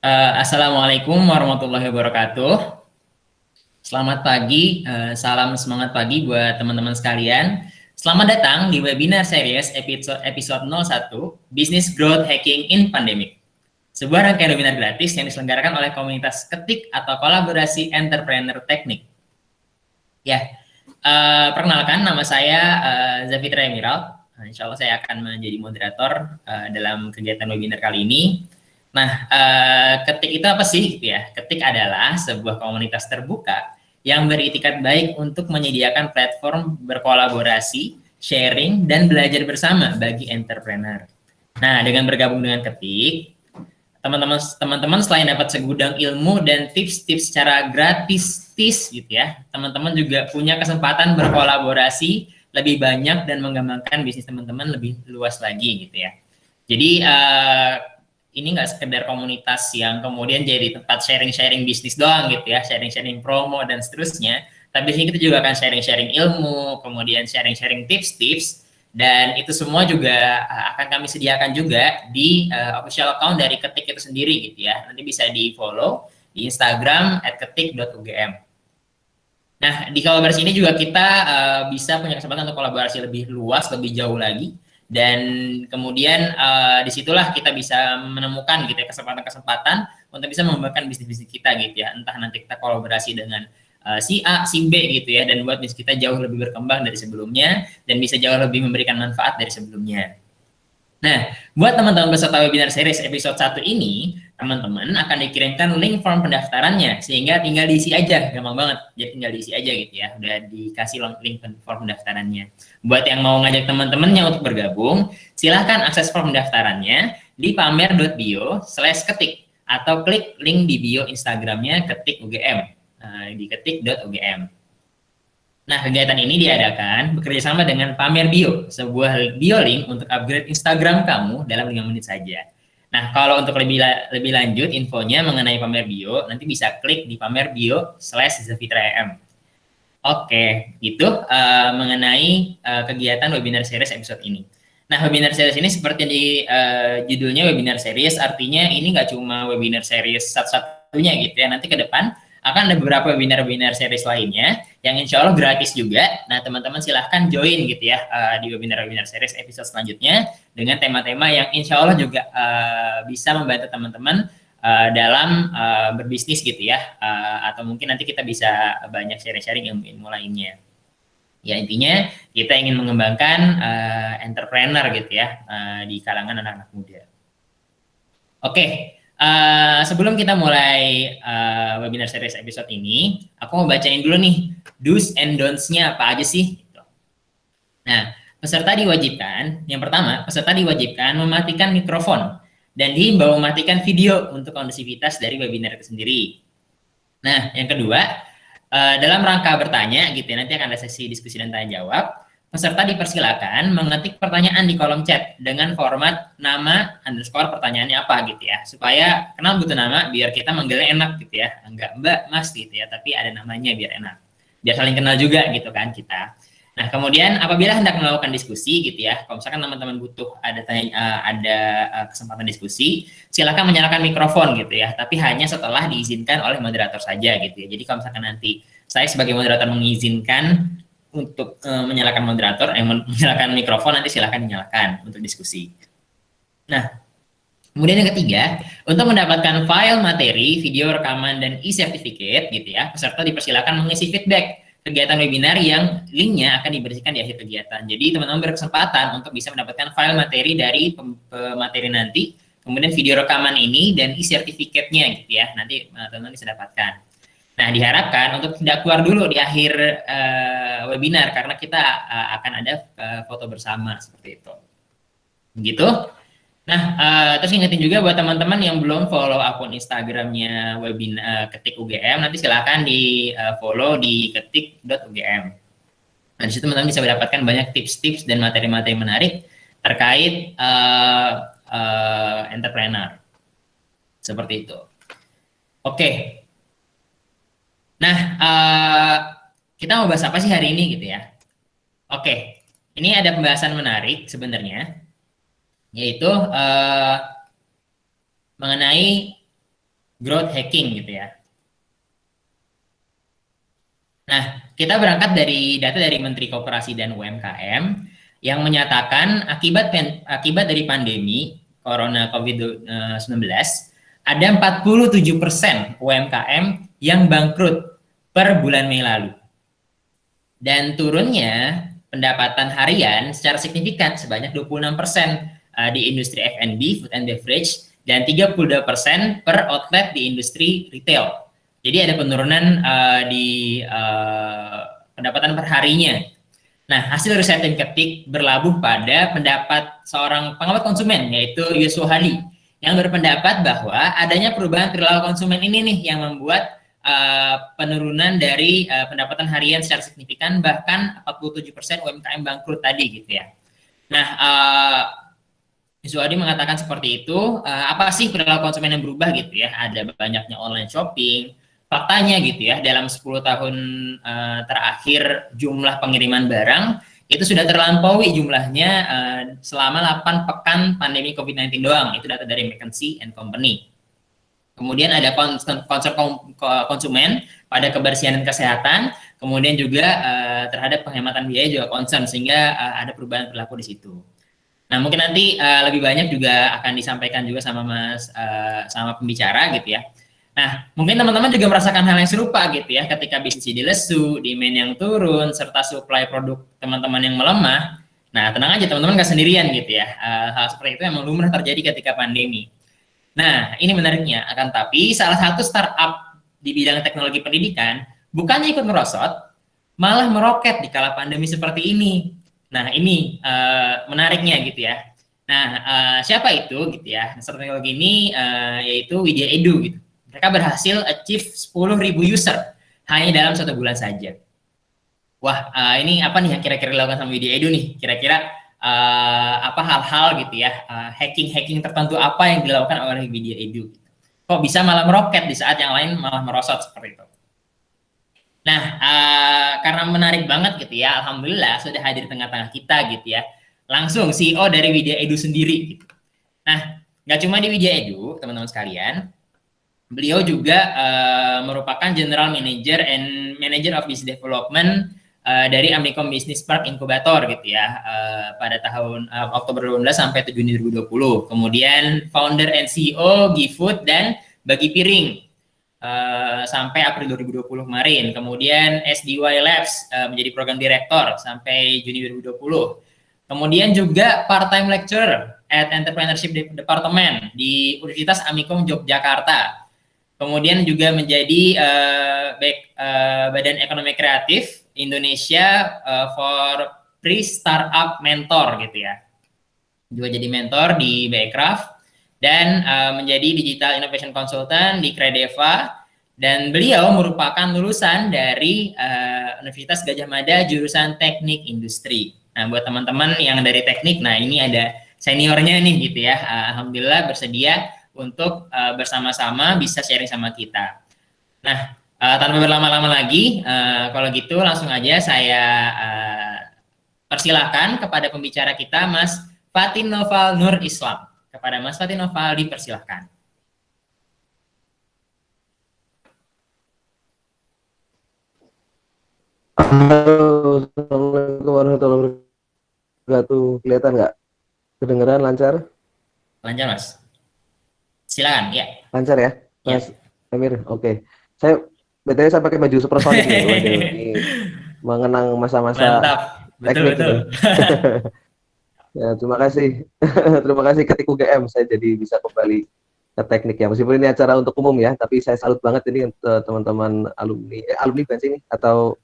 Assalamualaikum warahmatullahi wabarakatuh. Selamat pagi, salam semangat pagi buat teman-teman sekalian. Selamat datang di webinar series episode 01, Business Growth Hacking in Pandemic. Sebuah rangkaian webinar gratis yang diselenggarakan oleh komunitas ketik atau kolaborasi entrepreneur teknik. Ya, perkenalkan nama saya Zafitra Emiral. Insya Allah saya akan menjadi moderator dalam kegiatan webinar kali ini. Nah, ketik itu apa sih? Gitu ya. Ketik adalah sebuah komunitas terbuka yang beritikat baik untuk menyediakan platform berkolaborasi, sharing, dan belajar bersama bagi entrepreneur. Nah, dengan bergabung dengan Ketik, teman-teman selain dapat segudang ilmu dan tips-tips secara gratis gitu ya, teman-teman juga punya kesempatan berkolaborasi lebih banyak dan mengembangkan bisnis teman-teman lebih luas lagi gitu ya. Jadi ini nggak sekedar komunitas yang kemudian jadi tempat sharing-sharing bisnis doang gitu ya, sharing-sharing promo dan seterusnya, tapi di sini kita juga akan sharing-sharing ilmu, kemudian sharing-sharing tips-tips, dan itu semua juga akan kami sediakan juga di official account dari Ketik itu sendiri gitu ya. Nanti bisa di follow di Instagram @ketik.ugm. Nah, di kolaborasi ini juga kita bisa punya kesempatan untuk kolaborasi lebih luas, lebih jauh lagi, dan kemudian disitulah kita bisa menemukan gitu ya kesempatan-kesempatan untuk bisa mengembangkan bisnis-bisnis kita gitu ya. Entah nanti kita kolaborasi dengan si A, si B gitu ya, dan buat bisnis kita jauh lebih berkembang dari sebelumnya dan bisa jauh lebih memberikan manfaat dari sebelumnya. Nah, buat teman-teman peserta webinar series episode 1 ini, teman-teman akan dikirimkan link form pendaftarannya, sehingga tinggal diisi aja, gampang banget. Jadi tinggal diisi aja gitu ya, udah dikasih link form pendaftarannya. Buat yang mau ngajak teman-temannya untuk bergabung, silahkan akses form pendaftarannya di pamer.bio/ketik, atau klik link di bio Instagramnya Ketik UGM, di ketik.ugm. Nah, kegiatan ini diadakan bekerjasama dengan Pamer Bio, sebuah bio link untuk upgrade Instagram kamu dalam 5 menit saja. Nah, kalau untuk lebih lanjut infonya mengenai Pamer Bio, nanti bisa klik di Pamer Bio/ZafitраM. Oke, gitu mengenai kegiatan webinar series episode ini. Nah, webinar series ini seperti di judulnya webinar series, artinya ini nggak cuma webinar series satu-satunya gitu ya. Nanti ke depan akan ada beberapa webinar-webinar series lainnya yang insya Allah gratis juga. Nah, teman-teman silahkan join gitu ya di webinar-webinar series episode selanjutnya dengan tema-tema yang insya Allah juga bisa membantu teman-teman dalam berbisnis gitu ya, atau mungkin nanti kita bisa banyak sharing-sharing ilmu-ilmu lainnya. Ya intinya kita ingin mengembangkan entrepreneur gitu ya di kalangan anak-anak muda. Oke, sebelum kita mulai webinar series episode ini, aku mau bacain dulu nih do's and don'ts-nya apa aja sih. Nah, yang pertama, peserta diwajibkan mematikan mikrofon dan diimbau mematikan video untuk kondusivitas dari webinar itu sendiri. Nah, yang kedua, dalam rangka bertanya gitu ya, nanti akan ada sesi diskusi dan tanya jawab. Peserta dipersilakan mengetik pertanyaan di kolom chat dengan format nama underscore pertanyaannya apa gitu ya, supaya kenal butuh nama biar kita manggilnya enak gitu ya, enggak Mbak, Mas gitu ya, tapi ada namanya biar enak, biar saling kenal juga gitu kan kita. Nah, kemudian apabila hendak melakukan diskusi gitu ya, kalau misalkan teman-teman butuh ada kesempatan diskusi, silakan menyalakan mikrofon gitu ya, tapi hanya setelah diizinkan oleh moderator saja gitu ya. Jadi kalau misalkan nanti saya sebagai moderator mengizinkan untuk menyalakan mikrofon, nanti silakan dinyalakan untuk diskusi. Nah, kemudian yang ketiga, untuk mendapatkan file materi, video rekaman, dan e-certificate gitu ya, peserta dipersilakan mengisi feedback kegiatan webinar yang linknya akan dibersihkan di akhir kegiatan. Jadi teman-teman berkesempatan untuk bisa mendapatkan file materi dari pemateri nanti, kemudian video rekaman ini dan e-certificate-nya gitu ya, nanti teman-teman bisa dapatkan. Nah, diharapkan untuk tidak keluar dulu di akhir webinar karena kita akan ada foto bersama seperti itu. Begitu. Nah, terus ingetin juga buat teman-teman yang belum follow akun Instagramnya webinar Ketik UGM, nanti silahkan di follow di ketik.ugm. Nah, di situ teman-teman bisa mendapatkan banyak tips-tips dan materi-materi menarik terkait entrepreneur. Seperti itu. Oke. Nah, kita mau bahas apa sih hari ini gitu ya? Oke, ini ada pembahasan menarik sebenarnya, yaitu mengenai growth hacking gitu ya. Nah, kita berangkat dari data dari Menteri Koperasi dan UMKM yang menyatakan akibat dari pandemi Corona COVID-19 ada 47% UMKM yang bangkrut per bulan Mei lalu. Dan turunnya pendapatan harian secara signifikan sebanyak 26% di industri F&B, food and beverage, dan 32% per outlet di industri retail. Jadi ada penurunan di pendapatan per harinya. Nah, hasil riset tim ketik berlabuh pada pendapat seorang pengamat konsumen, yaitu Yusuf Hadi, yang berpendapat bahwa adanya perubahan perilaku konsumen ini nih yang membuat penurunan dari pendapatan harian secara signifikan, bahkan 47% UMKM bangkrut tadi gitu ya. Nah, Yusuf Hadi mengatakan seperti itu. Apa sih perilaku konsumen yang berubah gitu ya? Ada banyaknya online shopping. Faktanya gitu ya, dalam 10 tahun terakhir jumlah pengiriman barang itu sudah terlampaui jumlahnya selama 8 pekan pandemi COVID-19 doang. Itu data dari McKinsey & Company. Kemudian ada concern konsumen pada kebersihan dan kesehatan, kemudian juga terhadap penghematan biaya juga concern, sehingga ada perubahan perilaku di situ. Nah, mungkin nanti lebih banyak juga akan disampaikan juga sama sama pembicara gitu ya. Nah, mungkin teman-teman juga merasakan hal yang serupa gitu ya, ketika bisnis jadi lesu, demand yang turun, serta supply produk teman-teman yang melemah. Nah, tenang aja teman-teman nggak sendirian gitu ya. Hal seperti itu memang lumrah terjadi ketika pandemi. Nah, ini menariknya. Akan tapi salah satu startup di bidang teknologi pendidikan bukannya ikut merosot, malah meroket di kala pandemi seperti ini. Nah, ini menariknya gitu ya. Nah, siapa itu gitu ya? Startup teknologi ini yaitu Widya Edu gitu. Mereka berhasil achieve 10.000 user hanya dalam 1 bulan saja. Wah, ini apa nih yang kira-kira dilakukan sama Widya Edu nih? Kira-kira apa hal-hal gitu ya, hacking-hacking tertentu apa yang dilakukan oleh Widya Edu? Kok bisa malah meroket di saat yang lain malah merosot seperti itu? Nah, karena menarik banget gitu ya, alhamdulillah sudah hadir di tengah-tengah kita gitu ya. Langsung CEO dari Widya Edu sendiri gitu. Nah, nggak cuma di Widya Edu, teman-teman sekalian, beliau juga merupakan General Manager and Manager of Business Development dari Amikom Business Park Incubator gitu ya, pada tahun Oktober 2012 sampai Juni 2020. Kemudian founder and CEO GoFood dan Bagi Piring sampai April 2020 kemarin. Kemudian SDY Labs menjadi program direktor sampai Juni 2020. Kemudian juga part-time lecturer at Entrepreneurship Department di Universitas Amikom Yogyakarta. Kemudian juga menjadi Badan Ekonomi Kreatif Indonesia for Pre-Startup Mentor gitu ya. Juga jadi mentor di Backcraft dan menjadi Digital Innovation Consultant di Credeva, dan beliau merupakan lulusan dari Universitas Gadjah Mada jurusan Teknik Industri. Nah, buat teman-teman yang dari teknik, nah ini ada seniornya nih gitu ya. Alhamdulillah bersedia untuk bersama-sama bisa sharing sama kita. Nah, tanpa berlama-lama lagi, kalau gitu langsung aja saya persilahkan kepada pembicara kita, Mas Fatin Noval Nur Islam. Kepada Mas Fatin Noval dipersilahkan. Halo, Assalamualaikum warahmatullahi wabarakatuh. Kelihatan nggak? Kedengeran lancar? Lancar, Mas. Silakan, ya. Lancar ya, Ya. Mas Emir? Oke. Saya BTW saya pakai baju supersonik nih. Waduh, ini mengenang masa-masa Mantap. teknik Betul-betul. ini. Ya, terima kasih. Terima kasih ketik UGM. Saya jadi bisa kembali ke teknik ya. Meskipun ini acara untuk umum ya, tapi saya salut banget ini teman-teman alumni, alumni bukan sih ini? Atau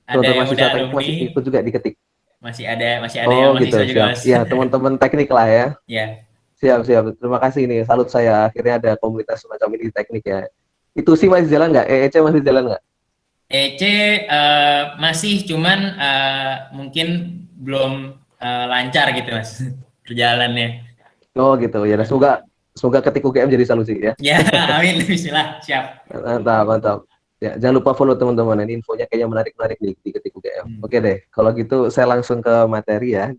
Ada teman-teman yang udah mahasiswa teknik alumni, masih ikut juga di ketik. masih ada yang Oh gitu, mahasiswa juga, siap. Mas. Ya, teman-teman teknik lah ya. Ya. Siap, siap. Terima kasih nih. Salut saya. Akhirnya ada komunitas semacam ini di teknik ya. Itu sih masih jalan nggak? EEC masih jalan nggak? EC masih, cuman mungkin belum lancar gitu, Mas, perjalanannya. Oh gitu. Ya, nah, semoga semoga ketik UGM jadi solusi ya. Ya, amin. Bismillah, siap. Mantap, mantap. Ya, jangan lupa follow teman-teman. Ini infonya kayaknya menarik-menarik nih di ketik UGM. Oke deh. Kalau gitu saya langsung ke materi ya.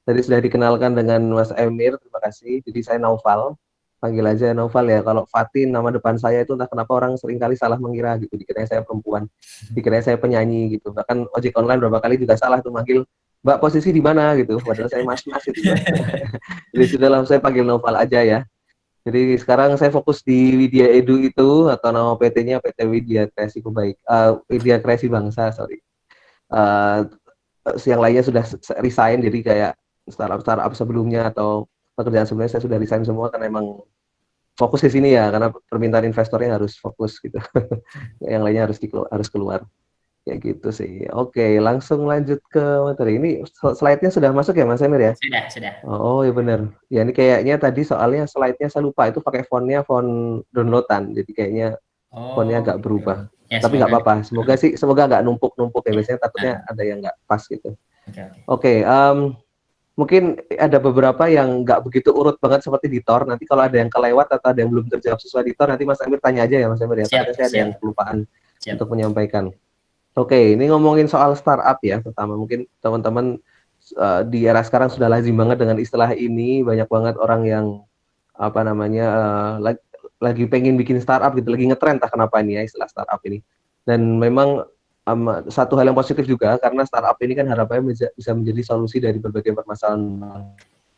Tadi sudah dikenalkan dengan Mas Emir. Terima kasih. Jadi saya Naufal. panggil aja Noval ya. Kalau Fatin nama depan saya itu entah kenapa orang seringkali salah mengira gitu. Dikira saya perempuan, dikira saya penyanyi gitu. Bahkan ojek online berapa kali juga salah tuh manggil Mbak posisi di mana gitu. Padahal saya mas-mas itu. Jadi sudahlah saya panggil Noval aja ya. Jadi sekarang saya fokus di Widya Edu itu atau nama PT-nya PT Widya Kreasi Kebaik, Widya Kreasi Bangsa, sorry. Uh, yang lainnya sudah resign, jadi kayak startup sebelumnya atau pekerjaan sebelumnya saya sudah resign semua karena emang fokus di sini ya, karena permintaan investornya harus fokus gitu. Yang lainnya harus keluar. Kayak gitu sih. Oke, langsung lanjut ke materi. Ini slide-nya sudah masuk ya Mas Emir ya? Sudah. Oh ya benar. Ya ini kayaknya tadi soalnya slide-nya saya lupa itu pakai fontnya font downloadan. Jadi kayaknya fontnya Oh agak gitu. berubah. Ya Tapi nggak semoga apa-apa. Semoga nggak numpuk-numpuk ya. ya. Biasanya takutnya Nah, ada yang nggak pas gitu. oke. Oke, mungkin ada beberapa yang nggak begitu urut banget seperti di Tor. Nanti kalau ada yang kelewat atau ada yang belum terjawab sesuai di Tor, nanti Mas Amir tanya aja ya Mas Amir ya. Takutnya Siap, saya ada yang siap, kelupaan siap. untuk menyampaikan. Oke, ini ngomongin soal startup ya. Pertama mungkin teman-teman di era sekarang sudah lazim banget dengan istilah ini. Banyak banget orang yang apa namanya lagi pengen bikin startup gitu, lagi ngetren tak kenapa ini ya istilah startup ini. Dan memang satu hal yang positif juga karena startup ini kan harapannya bisa menjadi solusi dari berbagai permasalahan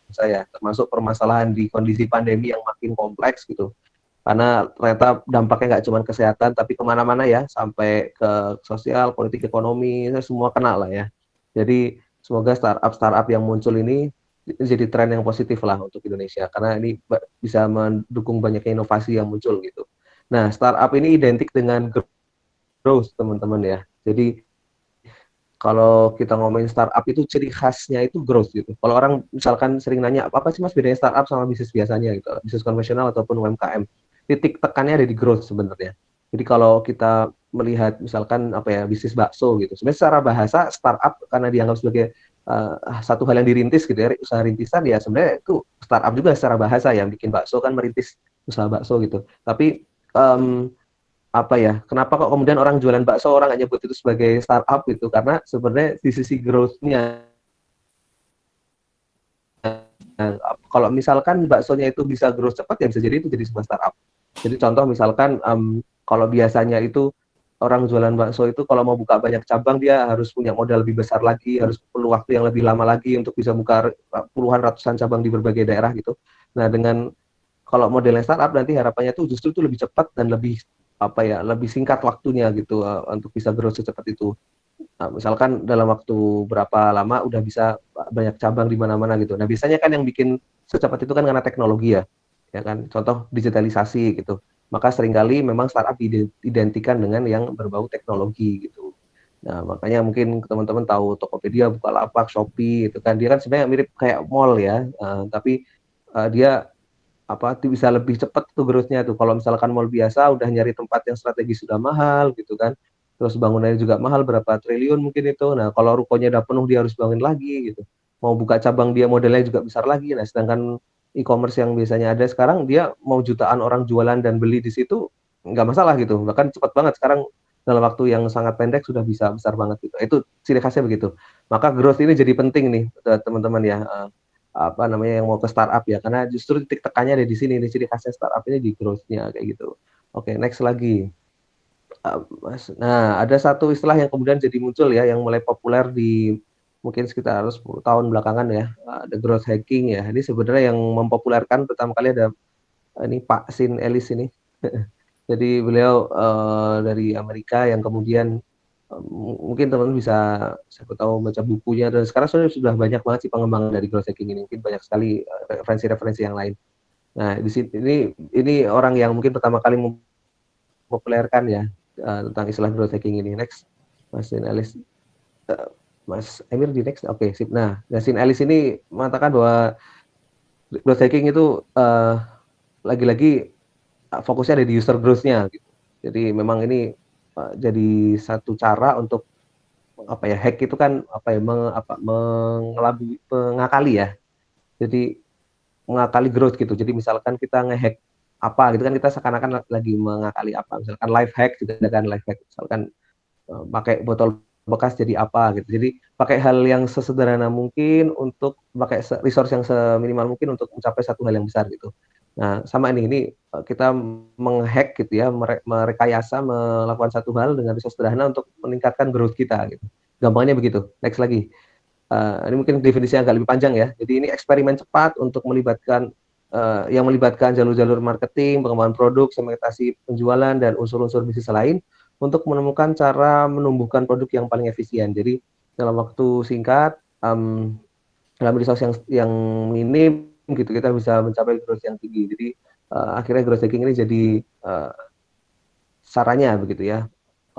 saya, termasuk permasalahan di kondisi pandemi yang makin kompleks gitu. Karena ternyata dampaknya nggak cuma kesehatan, tapi kemana-mana ya, sampai ke sosial, politik, ekonomi, semua kena lah ya. Jadi semoga startup-startup yang muncul ini jadi tren yang positif lah untuk Indonesia, karena ini bisa mendukung banyaknya inovasi yang muncul gitu. Nah, startup ini identik dengan growth, teman-teman ya. Jadi kalau kita ngomongin startup itu ciri khasnya itu growth gitu. Kalau orang misalkan sering nanya apa sih Mas bedanya startup sama bisnis biasanya gitu, bisnis konvensional ataupun UMKM, titik tekannya ada di growth sebenarnya. Jadi kalau kita melihat misalkan apa ya bisnis bakso gitu, sebenarnya secara bahasa startup karena dianggap sebagai satu hal yang dirintis gitu ya, usaha rintisan ya sebenarnya itu startup juga secara bahasa yang bikin bakso kan merintis usaha bakso gitu. Tapi apa ya, kenapa kok kemudian orang jualan bakso orang nggak nyebut itu sebagai startup gitu, karena sebenarnya di sisi growth-nya, kalau misalkan baksonya itu bisa growth cepat ya bisa jadi itu jadi sebuah startup. Jadi contoh misalkan kalau biasanya itu orang jualan bakso itu kalau mau buka banyak cabang dia harus punya modal lebih besar lagi, harus perlu waktu yang lebih lama lagi untuk bisa buka puluhan ratusan cabang di berbagai daerah gitu. Nah dengan kalau modelnya startup nanti harapannya tuh justru itu lebih cepat dan lebih apa ya lebih singkat waktunya gitu untuk bisa growth secepat itu. Nah, misalkan dalam waktu berapa lama udah bisa banyak cabang di mana-mana gitu. Nah biasanya kan yang bikin secepat itu kan karena teknologi ya kan. Contoh digitalisasi gitu. Maka seringkali memang startup diidentikan dengan yang berbau teknologi gitu. Nah makanya mungkin teman-teman tahu Tokopedia, Bukalapak, Shopee itu kan dia kan sebenarnya mirip kayak mall ya, tapi dia apa bisa lebih cepat tuh growth-nya tuh. Kalau misalkan mall biasa udah nyari tempat yang strategis sudah mahal gitu kan. Terus bangunannya juga mahal berapa triliun mungkin itu. Nah, kalau rukonya udah penuh dia harus bangun lagi gitu. Mau buka cabang dia modelnya juga besar lagi. Nah, sedangkan e-commerce yang biasanya ada sekarang dia mau jutaan orang jualan dan beli di situ nggak masalah gitu. Bahkan cepat banget sekarang dalam waktu yang sangat pendek sudah bisa besar banget gitu. Itu ciri khasnya begitu. Maka growth ini jadi penting nih teman-teman ya. Apa namanya yang mau ke startup ya karena justru titik tekannya ada di sini nih ciri khasnya startup ini di growth-nya kayak gitu. Oke, next lagi. Nah, ada satu istilah yang kemudian jadi muncul ya yang mulai populer di mungkin sekitar 10 tahun belakangan ya, the growth hacking ya. Ini sebenarnya yang mempopulerkan pertama kali ada ini Pak Sin Ellis ini. Jadi beliau dari Amerika yang kemudian mungkin teman-teman bisa siapa tahu baca bukunya dan sekarang sudah banyak banget sih pengembangan dari growth hacking ini. Mungkin banyak sekali referensi-referensi yang lain. Nah, di sini ini orang yang mungkin pertama kali mempopulerkan ya tentang istilah growth hacking ini. Next, Mas Alice, Mas Emir di next. Oke, sip. Nah, Yasin Alice ini mengatakan bahwa growth hacking itu lagi-lagi fokusnya ada di user growth-nya gitu. Jadi memang ini jadi satu cara untuk apa ya hack itu kan apa ya mengakali ya. Jadi mengakali growth gitu. Jadi misalkan kita ngehack apa gitu kan kita seakan-akan lagi mengakali apa. Misalkan life hack juga ada kan life hack. Misalkan pakai botol bekas jadi apa gitu. Jadi pakai hal yang sesederhana mungkin untuk pakai resource yang seminimal mungkin untuk mencapai satu hal yang besar gitu. Nah, sama ini kita menghack gitu ya, merekayasa melakukan satu hal dengan riset sederhana untuk meningkatkan growth kita gitu. Gampangnya begitu. Next lagi. Ini mungkin definisinya agak lebih panjang ya. Jadi ini eksperimen cepat untuk melibatkan yang melibatkan jalur-jalur marketing, pengembangan produk, segmentasi penjualan dan unsur-unsur bisnis lain untuk menemukan cara menumbuhkan produk yang paling efisien. Jadi dalam waktu singkat, dalam resource yang minim gitu kita bisa mencapai growth yang tinggi. Jadi akhirnya growth hacking ini jadi uh, sarannya begitu ya.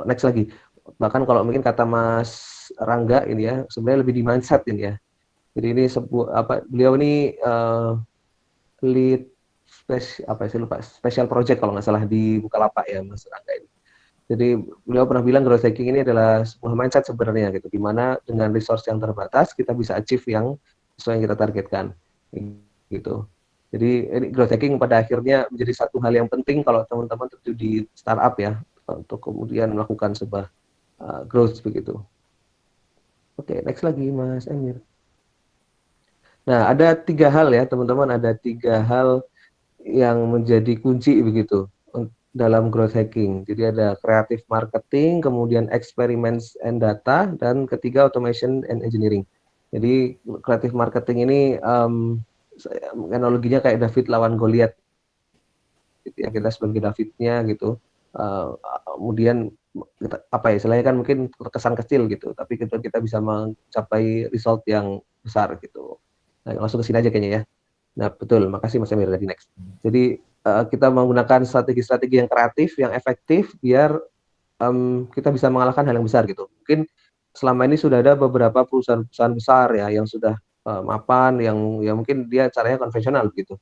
Next lagi. Bahkan kalau mungkin kata Mas Rangga ini ya, sebenarnya lebih di mindset ini ya. Jadi ini sebuah beliau ini lead apa sih lupa special project kalau nggak salah di Bukalapak ya Mas Rangga ini. Jadi beliau pernah bilang growth hacking ini adalah sebuah mindset sebenarnya gitu, dimana dengan resource yang terbatas kita bisa achieve yang sesuai yang kita targetkan gitu. Jadi ini growth hacking pada akhirnya menjadi satu hal yang penting kalau teman-teman terjun di startup ya untuk kemudian melakukan sebuah growth begitu. Oke, next lagi Mas Emir. Nah, ada 3 hal ya teman-teman, ada 3 hal yang menjadi kunci begitu dalam growth hacking. Jadi ada creative marketing, kemudian experiments and data, dan ketiga automation and engineering. Jadi creative marketing ini analoginya kayak David lawan Goliath, gitu ya, kita sebagai Davidnya gitu. Kemudian apa ya istilahnya kan mungkin terkesan kecil gitu, tapi kita bisa mencapai result yang besar gitu. Nah, langsung ke sini aja kayaknya ya. Nah, betul. Makasih Mas Emir tadi next. Jadi kita menggunakan strategi-strategi yang kreatif, yang efektif, biar kita bisa mengalahkan hal yang besar gitu. Mungkin selama ini sudah ada beberapa perusahaan-perusahaan besar ya yang sudah mapan, yang mungkin dia caranya konvensional gitu.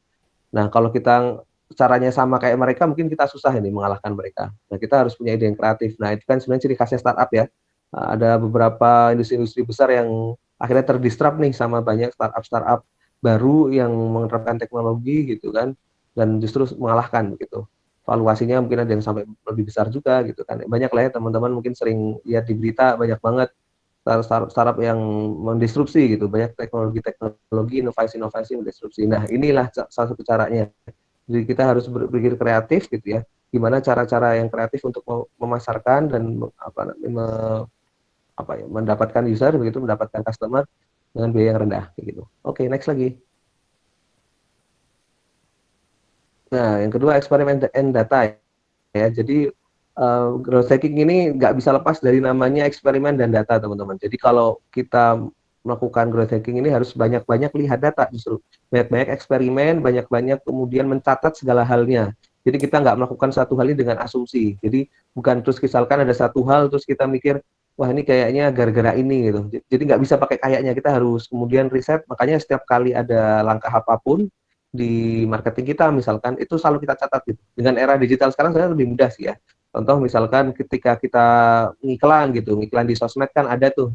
Nah, kalau kita caranya sama kayak mereka, mungkin kita susah ini mengalahkan mereka. Nah, kita harus punya ide yang kreatif. Nah, itu kan sebenarnya ciri khasnya startup ya. Ada beberapa industri-industri besar yang akhirnya terdisrupt nih sama banyak startup-startup baru yang menerapkan teknologi gitu kan, dan justru mengalahkan gitu. Valuasinya mungkin ada yang sampai lebih besar juga gitu kan. Banyak lah ya teman-teman mungkin sering lihat di berita banyak banget startup yang mendisrupsi gitu, banyak teknologi, inovasi-inovasi mendisrupsi. Nah, inilah salah satu caranya. Jadi kita harus berpikir kreatif gitu ya. Gimana cara-cara yang kreatif untuk memasarkan dan mendapatkan user begitu, mendapatkan customer dengan biaya yang rendah gitu. Oke, next lagi. Nah, yang kedua eksperimen and data ya. Jadi growth hacking ini nggak bisa lepas dari namanya eksperimen dan data teman-teman. Jadi kalau kita melakukan growth hacking ini harus banyak-banyak lihat data justru. Banyak-banyak eksperimen, banyak-banyak kemudian mencatat segala halnya. Jadi kita nggak melakukan satu hal ini dengan asumsi. Jadi bukan terus misalkan ada satu hal terus kita mikir, wah ini kayaknya gara-gara ini gitu. Jadi nggak bisa pakai kayaknya, kita harus kemudian riset. Makanya setiap kali ada langkah apapun di marketing kita misalkan itu selalu kita catat gitu. Dengan era digital sekarang sebenarnya lebih mudah sih ya. Contoh misalkan ketika kita ngiklan gitu, ngiklan di sosmed kan ada tuh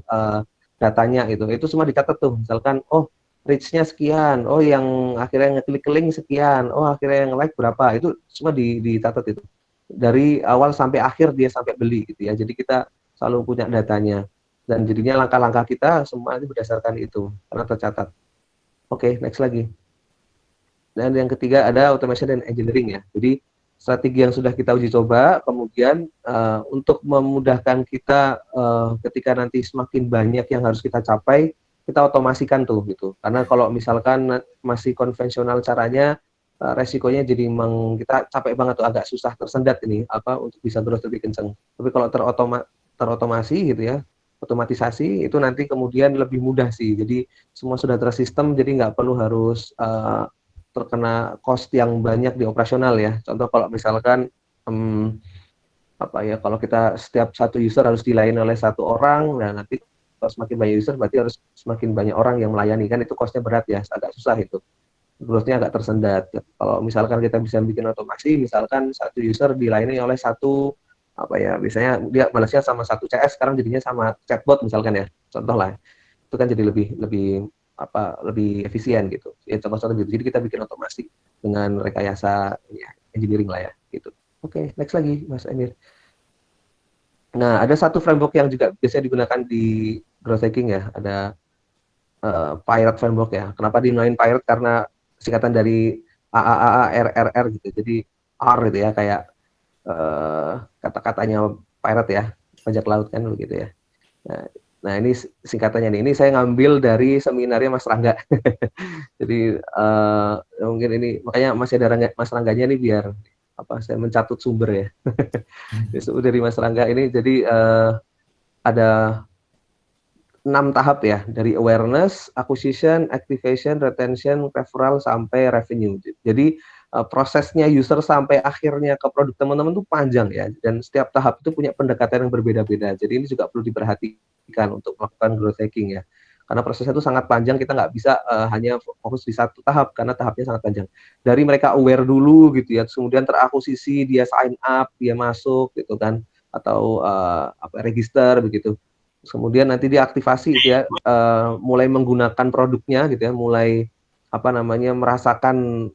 datanya gitu. Itu semua dicatat tuh. Misalkan oh reach-nya sekian, oh yang akhirnya ngeklik link sekian, oh akhirnya yang like berapa. Itu semua dicatat itu. Dari awal sampai akhir dia sampai beli gitu ya. Jadi kita selalu punya datanya. Dan jadinya langkah-langkah kita semua itu berdasarkan itu karena tercatat. Oke, next lagi. Dan yang ketiga ada automation dan engineering ya. Jadi strategi yang sudah kita uji coba, kemudian untuk memudahkan kita ketika nanti semakin banyak yang harus kita capai, kita otomasikan tuh gitu. Karena kalau misalkan masih konvensional caranya, resikonya jadi memang kita capek banget tuh, agak susah tersendat ini apa untuk bisa growth lebih kenceng. Tapi kalau terotomasi gitu ya, otomatisasi itu nanti kemudian lebih mudah sih. Jadi semua sudah tersistem, jadi nggak perlu harus terkena cost yang banyak di operasional ya. Contoh kalau misalkan kalau kita setiap satu user harus dilayani oleh satu orang, nah nanti kalau semakin banyak user berarti harus semakin banyak orang yang melayani, kan itu costnya berat ya, agak susah itu. Growth-nya agak tersendat. Kalau misalkan kita bisa bikin otomasi, misalkan satu user dilayani oleh satu biasanya dia balasnya sama satu CS, sekarang jadinya sama chatbot misalkan ya, contoh lah. Itu kan jadi lebih lebih lebih efisien gitu. Ya contoh-contoh gitu. Jadi kita bikin otomasi dengan rekayasa ya, engineering lah ya gitu. Oke, next lagi Mas Emir. Nah, ada satu framework yang juga biasanya digunakan di growth hacking ya, ada Pirate framework ya. Kenapa dinamain Pirate? Karena singkatan dari AAARRR gitu. Jadi R gitu ya, kayak kata-katanya pirate ya, bajak laut kan begitu ya. Nah, nah ini singkatannya nih. Ini saya ngambil dari seminarnya Mas Rangga. Jadi mungkin ini makanya masih ada Mas Rangganya nih biar apa saya mencatut sumber ya. Dari Mas Rangga ini jadi ada 6 tahap ya, dari awareness, acquisition, activation, retention, referral, sampai revenue. Jadi prosesnya user sampai akhirnya ke produk teman-teman tuh panjang ya, dan setiap tahap itu punya pendekatan yang berbeda-beda. Jadi ini juga perlu diperhatikan untuk melakukan growth hacking ya. Karena prosesnya itu sangat panjang, kita nggak bisa hanya fokus di satu tahap, karena tahapnya sangat panjang. Dari mereka aware dulu gitu ya, terus kemudian terakuisisi, dia sign up, dia masuk gitu kan, atau register begitu. Kemudian nanti dia aktivasi gitu ya, mulai menggunakan produknya gitu ya, mulai apa namanya merasakan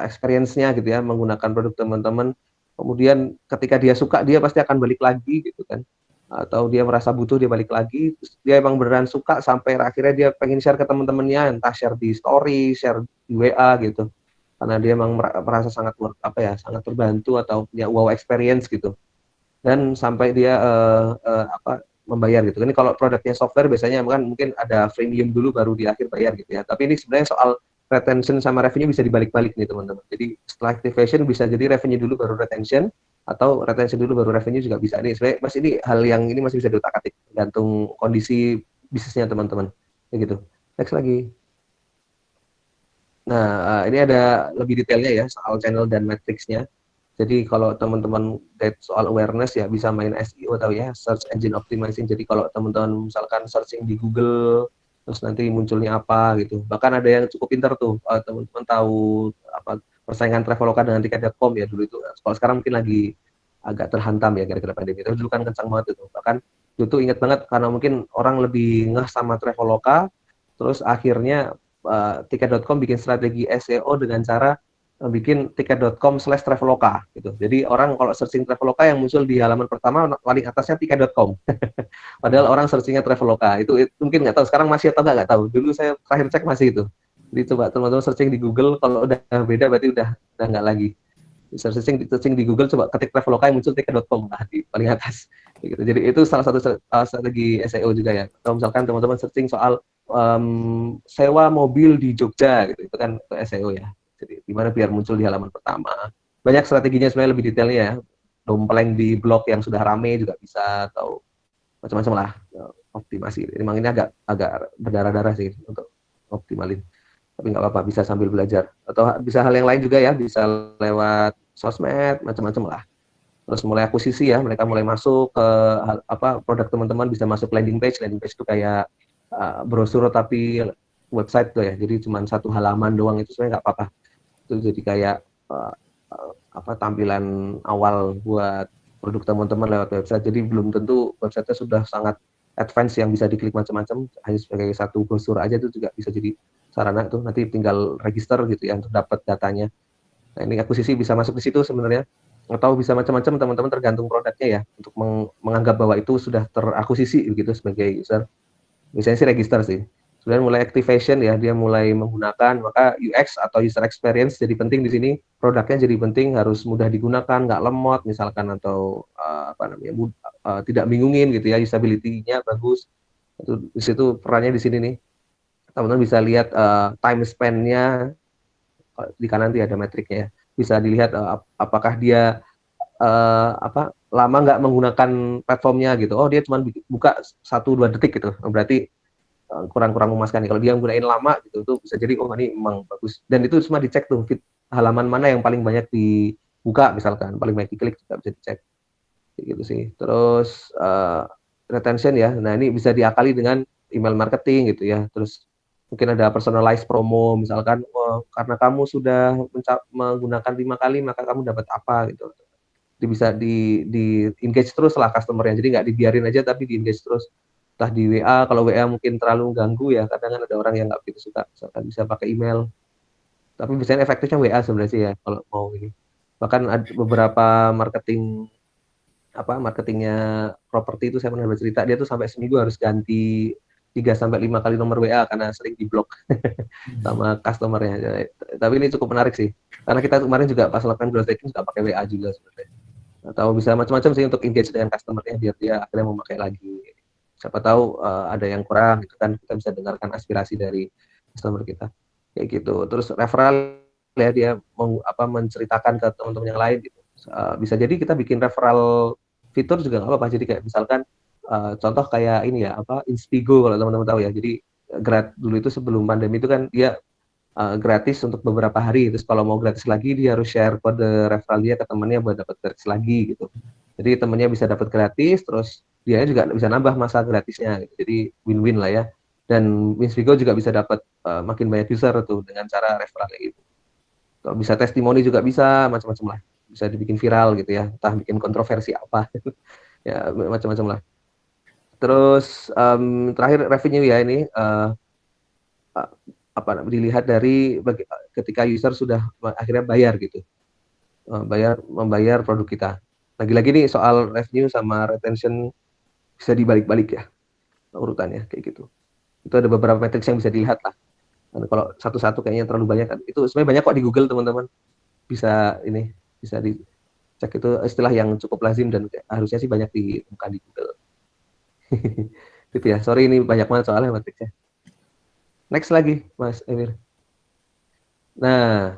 experience-nya gitu ya, menggunakan produk teman-teman. Kemudian ketika dia suka, dia pasti akan balik lagi gitu kan. Atau dia merasa butuh, dia balik lagi. Terus dia emang beneran suka sampai akhirnya dia pengen share ke teman-temannya, entah share di story, share di WA gitu. Karena dia emang merasa sangat sangat terbantu atau punya wow experience gitu. Dan sampai dia membayar gitu. Ini kalau produknya software biasanya kan mungkin ada freemium dulu baru di akhir bayar gitu ya. Tapi ini sebenarnya soal retention sama revenue bisa dibalik-balik nih teman-teman. Jadi setelah activation bisa jadi revenue dulu baru retention, atau retention dulu baru revenue juga bisa. Nih sebenarnya Mas, ini hal yang ini masih bisa diotak-atik tergantung kondisi bisnisnya teman-teman. Kayak gitu. Next lagi. Nah, ini ada lebih detailnya ya soal channel dan matriksnya. Jadi kalau teman-teman guide soal awareness ya bisa main SEO atau ya search engine optimizing. Jadi kalau teman-teman misalkan searching di Google terus nanti munculnya apa gitu. Bahkan ada yang cukup pintar tuh, teman-teman tahu apa persaingan Traveloka dengan tiket.com ya dulu itu. Kalau sekarang mungkin lagi agak terhantam ya gara-gara pandemi. Tapi dulu kan kencang banget itu. Bahkan dulu tuh ingat banget karena mungkin orang lebih ngeh sama Traveloka, terus akhirnya tiket.com bikin strategi SEO dengan cara bikin tiket.com/traveloka gitu. Jadi orang kalau searching Traveloka yang muncul di halaman pertama paling atasnya tiket.com. Padahal orang searchingnya Traveloka. Itu mungkin nggak tahu sekarang masih atau nggak tahu. Dulu saya terakhir cek masih itu. Jadi coba teman-teman searching di Google, kalau udah beda berarti udah nggak lagi. Searching di Google, coba ketik Traveloka yang muncul tiket.com lah di paling atas. Gitu. Jadi itu salah satu strategi SEO juga ya. Kalau misalkan teman-teman searching soal sewa mobil di Jogja gitu, itu kan SEO ya. Jadi gimana biar muncul di halaman pertama. Banyak strateginya sebenarnya lebih detailnya ya. Dompleng di blog yang sudah rame juga bisa, atau macam-macam lah optimasi. Memang ini agak berdarah-darah sih untuk optimalin. Tapi nggak apa-apa, bisa sambil belajar. Atau bisa hal yang lain juga ya, bisa lewat sosmed, macam-macam lah. Terus mulai akuisisi ya, mereka mulai masuk ke produk teman-teman, bisa masuk landing page. Landing page itu kayak brosur tapi website tuh ya. Jadi cuma satu halaman doang, itu sebenarnya nggak apa-apa. Itu jadi kayak tampilan awal buat produk teman-teman lewat website. Jadi belum tentu websitenya sudah sangat advance yang bisa diklik macam-macam, hanya sebagai satu brosur aja itu juga bisa jadi sarana tuh, nanti tinggal register gitu ya untuk dapat datanya. Nah, ini akuisisi bisa masuk di situ sebenarnya, atau bisa macam-macam, teman-teman tergantung produknya ya, untuk menganggap bahwa itu sudah terakuisisi begitu sebagai user. Biasanya sih register sih. Kemudian mulai activation ya, dia mulai menggunakan, maka UX atau user experience jadi penting di sini. Produknya jadi penting, harus mudah digunakan, nggak lemot misalkan, atau tidak bingungin gitu ya, usability-nya bagus. Itu di situ perannya di sini nih. Teman-teman bisa lihat time span-nya di kanan nanti ada metriknya ya. Bisa dilihat apakah dia lama nggak menggunakan platformnya gitu. Oh, dia cuma buka 1-2 detik gitu. Berarti kurang memuaskan. Kalau dia gunain lama gitu, tuh bisa jadi ini emang bagus. Dan itu cuma dicek tuh halaman mana yang paling banyak dibuka misalkan, paling banyak diklik juga bisa dicek. Gitu sih. Terus retention ya. Nah, ini bisa diakali dengan email marketing gitu ya. Terus mungkin ada personalized promo misalkan, karena kamu sudah menggunakan 5 kali maka kamu dapat apa gitu. Jadi bisa di engage terus lah customer-nya. Jadi nggak dibiarin aja tapi di engage terus. Entah di WA, kalau WA mungkin terlalu ganggu ya, kadang kan ada orang yang nggak begitu suka, misalkan bisa pakai email. Tapi biasanya efektifnya WA sebenarnya sih ya kalau mau ini. Bahkan ada beberapa marketingnya properti itu saya pernah bercerita, dia tuh sampai seminggu harus ganti 3 sampai 5 kali nomor WA karena sering diblok sama customer-nya. Ya, tapi ini cukup menarik sih. Karena kita kemarin juga pas lakukan growth hacking juga pakai WA juga sebenarnya. Atau bisa macam-macam sih untuk engage dengan customer-nya biar dia akhirnya mau pakai lagi. Siapa tahu ada yang kurang gitu kan, kita bisa dengarkan aspirasi dari customer kita. Kayak gitu. Terus referral ya, dia mau menceritakan ke teman-teman yang lain gitu. Bisa jadi kita bikin referral fitur juga nggak apa-apa. Jadi kayak misalkan contoh kayak ini ya, Inspigo kalau teman-teman tahu ya. Jadi dulu itu sebelum pandemi itu kan dia gratis untuk beberapa hari. Terus kalau mau gratis lagi dia harus share kode referral dia ke temannya buat dapat gratis lagi gitu. Jadi temannya bisa dapat gratis, terus dia juga bisa nambah masa gratisnya. Gitu. Jadi win-win lah ya. Dan Winsvigo juga bisa dapat makin banyak user tuh dengan cara referral kayak gitu. Kalau bisa testimoni juga bisa, macam-macam lah. Bisa dibikin viral gitu ya, entah bikin kontroversi apa. Ya macam-macam lah. Terus terakhir revenue ya ini dilihat dari ketika user sudah akhirnya bayar gitu, membayar produk kita. Lagi-lagi nih soal revenue sama retention bisa dibalik-balik ya urutannya kayak gitu. Itu ada beberapa matriks yang bisa dilihat lah. Dan kalau satu-satu kayaknya terlalu banyak kan. Itu sebenarnya banyak kok di Google teman-teman. Bisa dicek, itu istilah yang cukup lazim dan harusnya sih banyak ditemukan di Google. Gitu ya. Sorry ini banyak banget soalnya matriksnya. Next lagi, Mas Emir. Nah,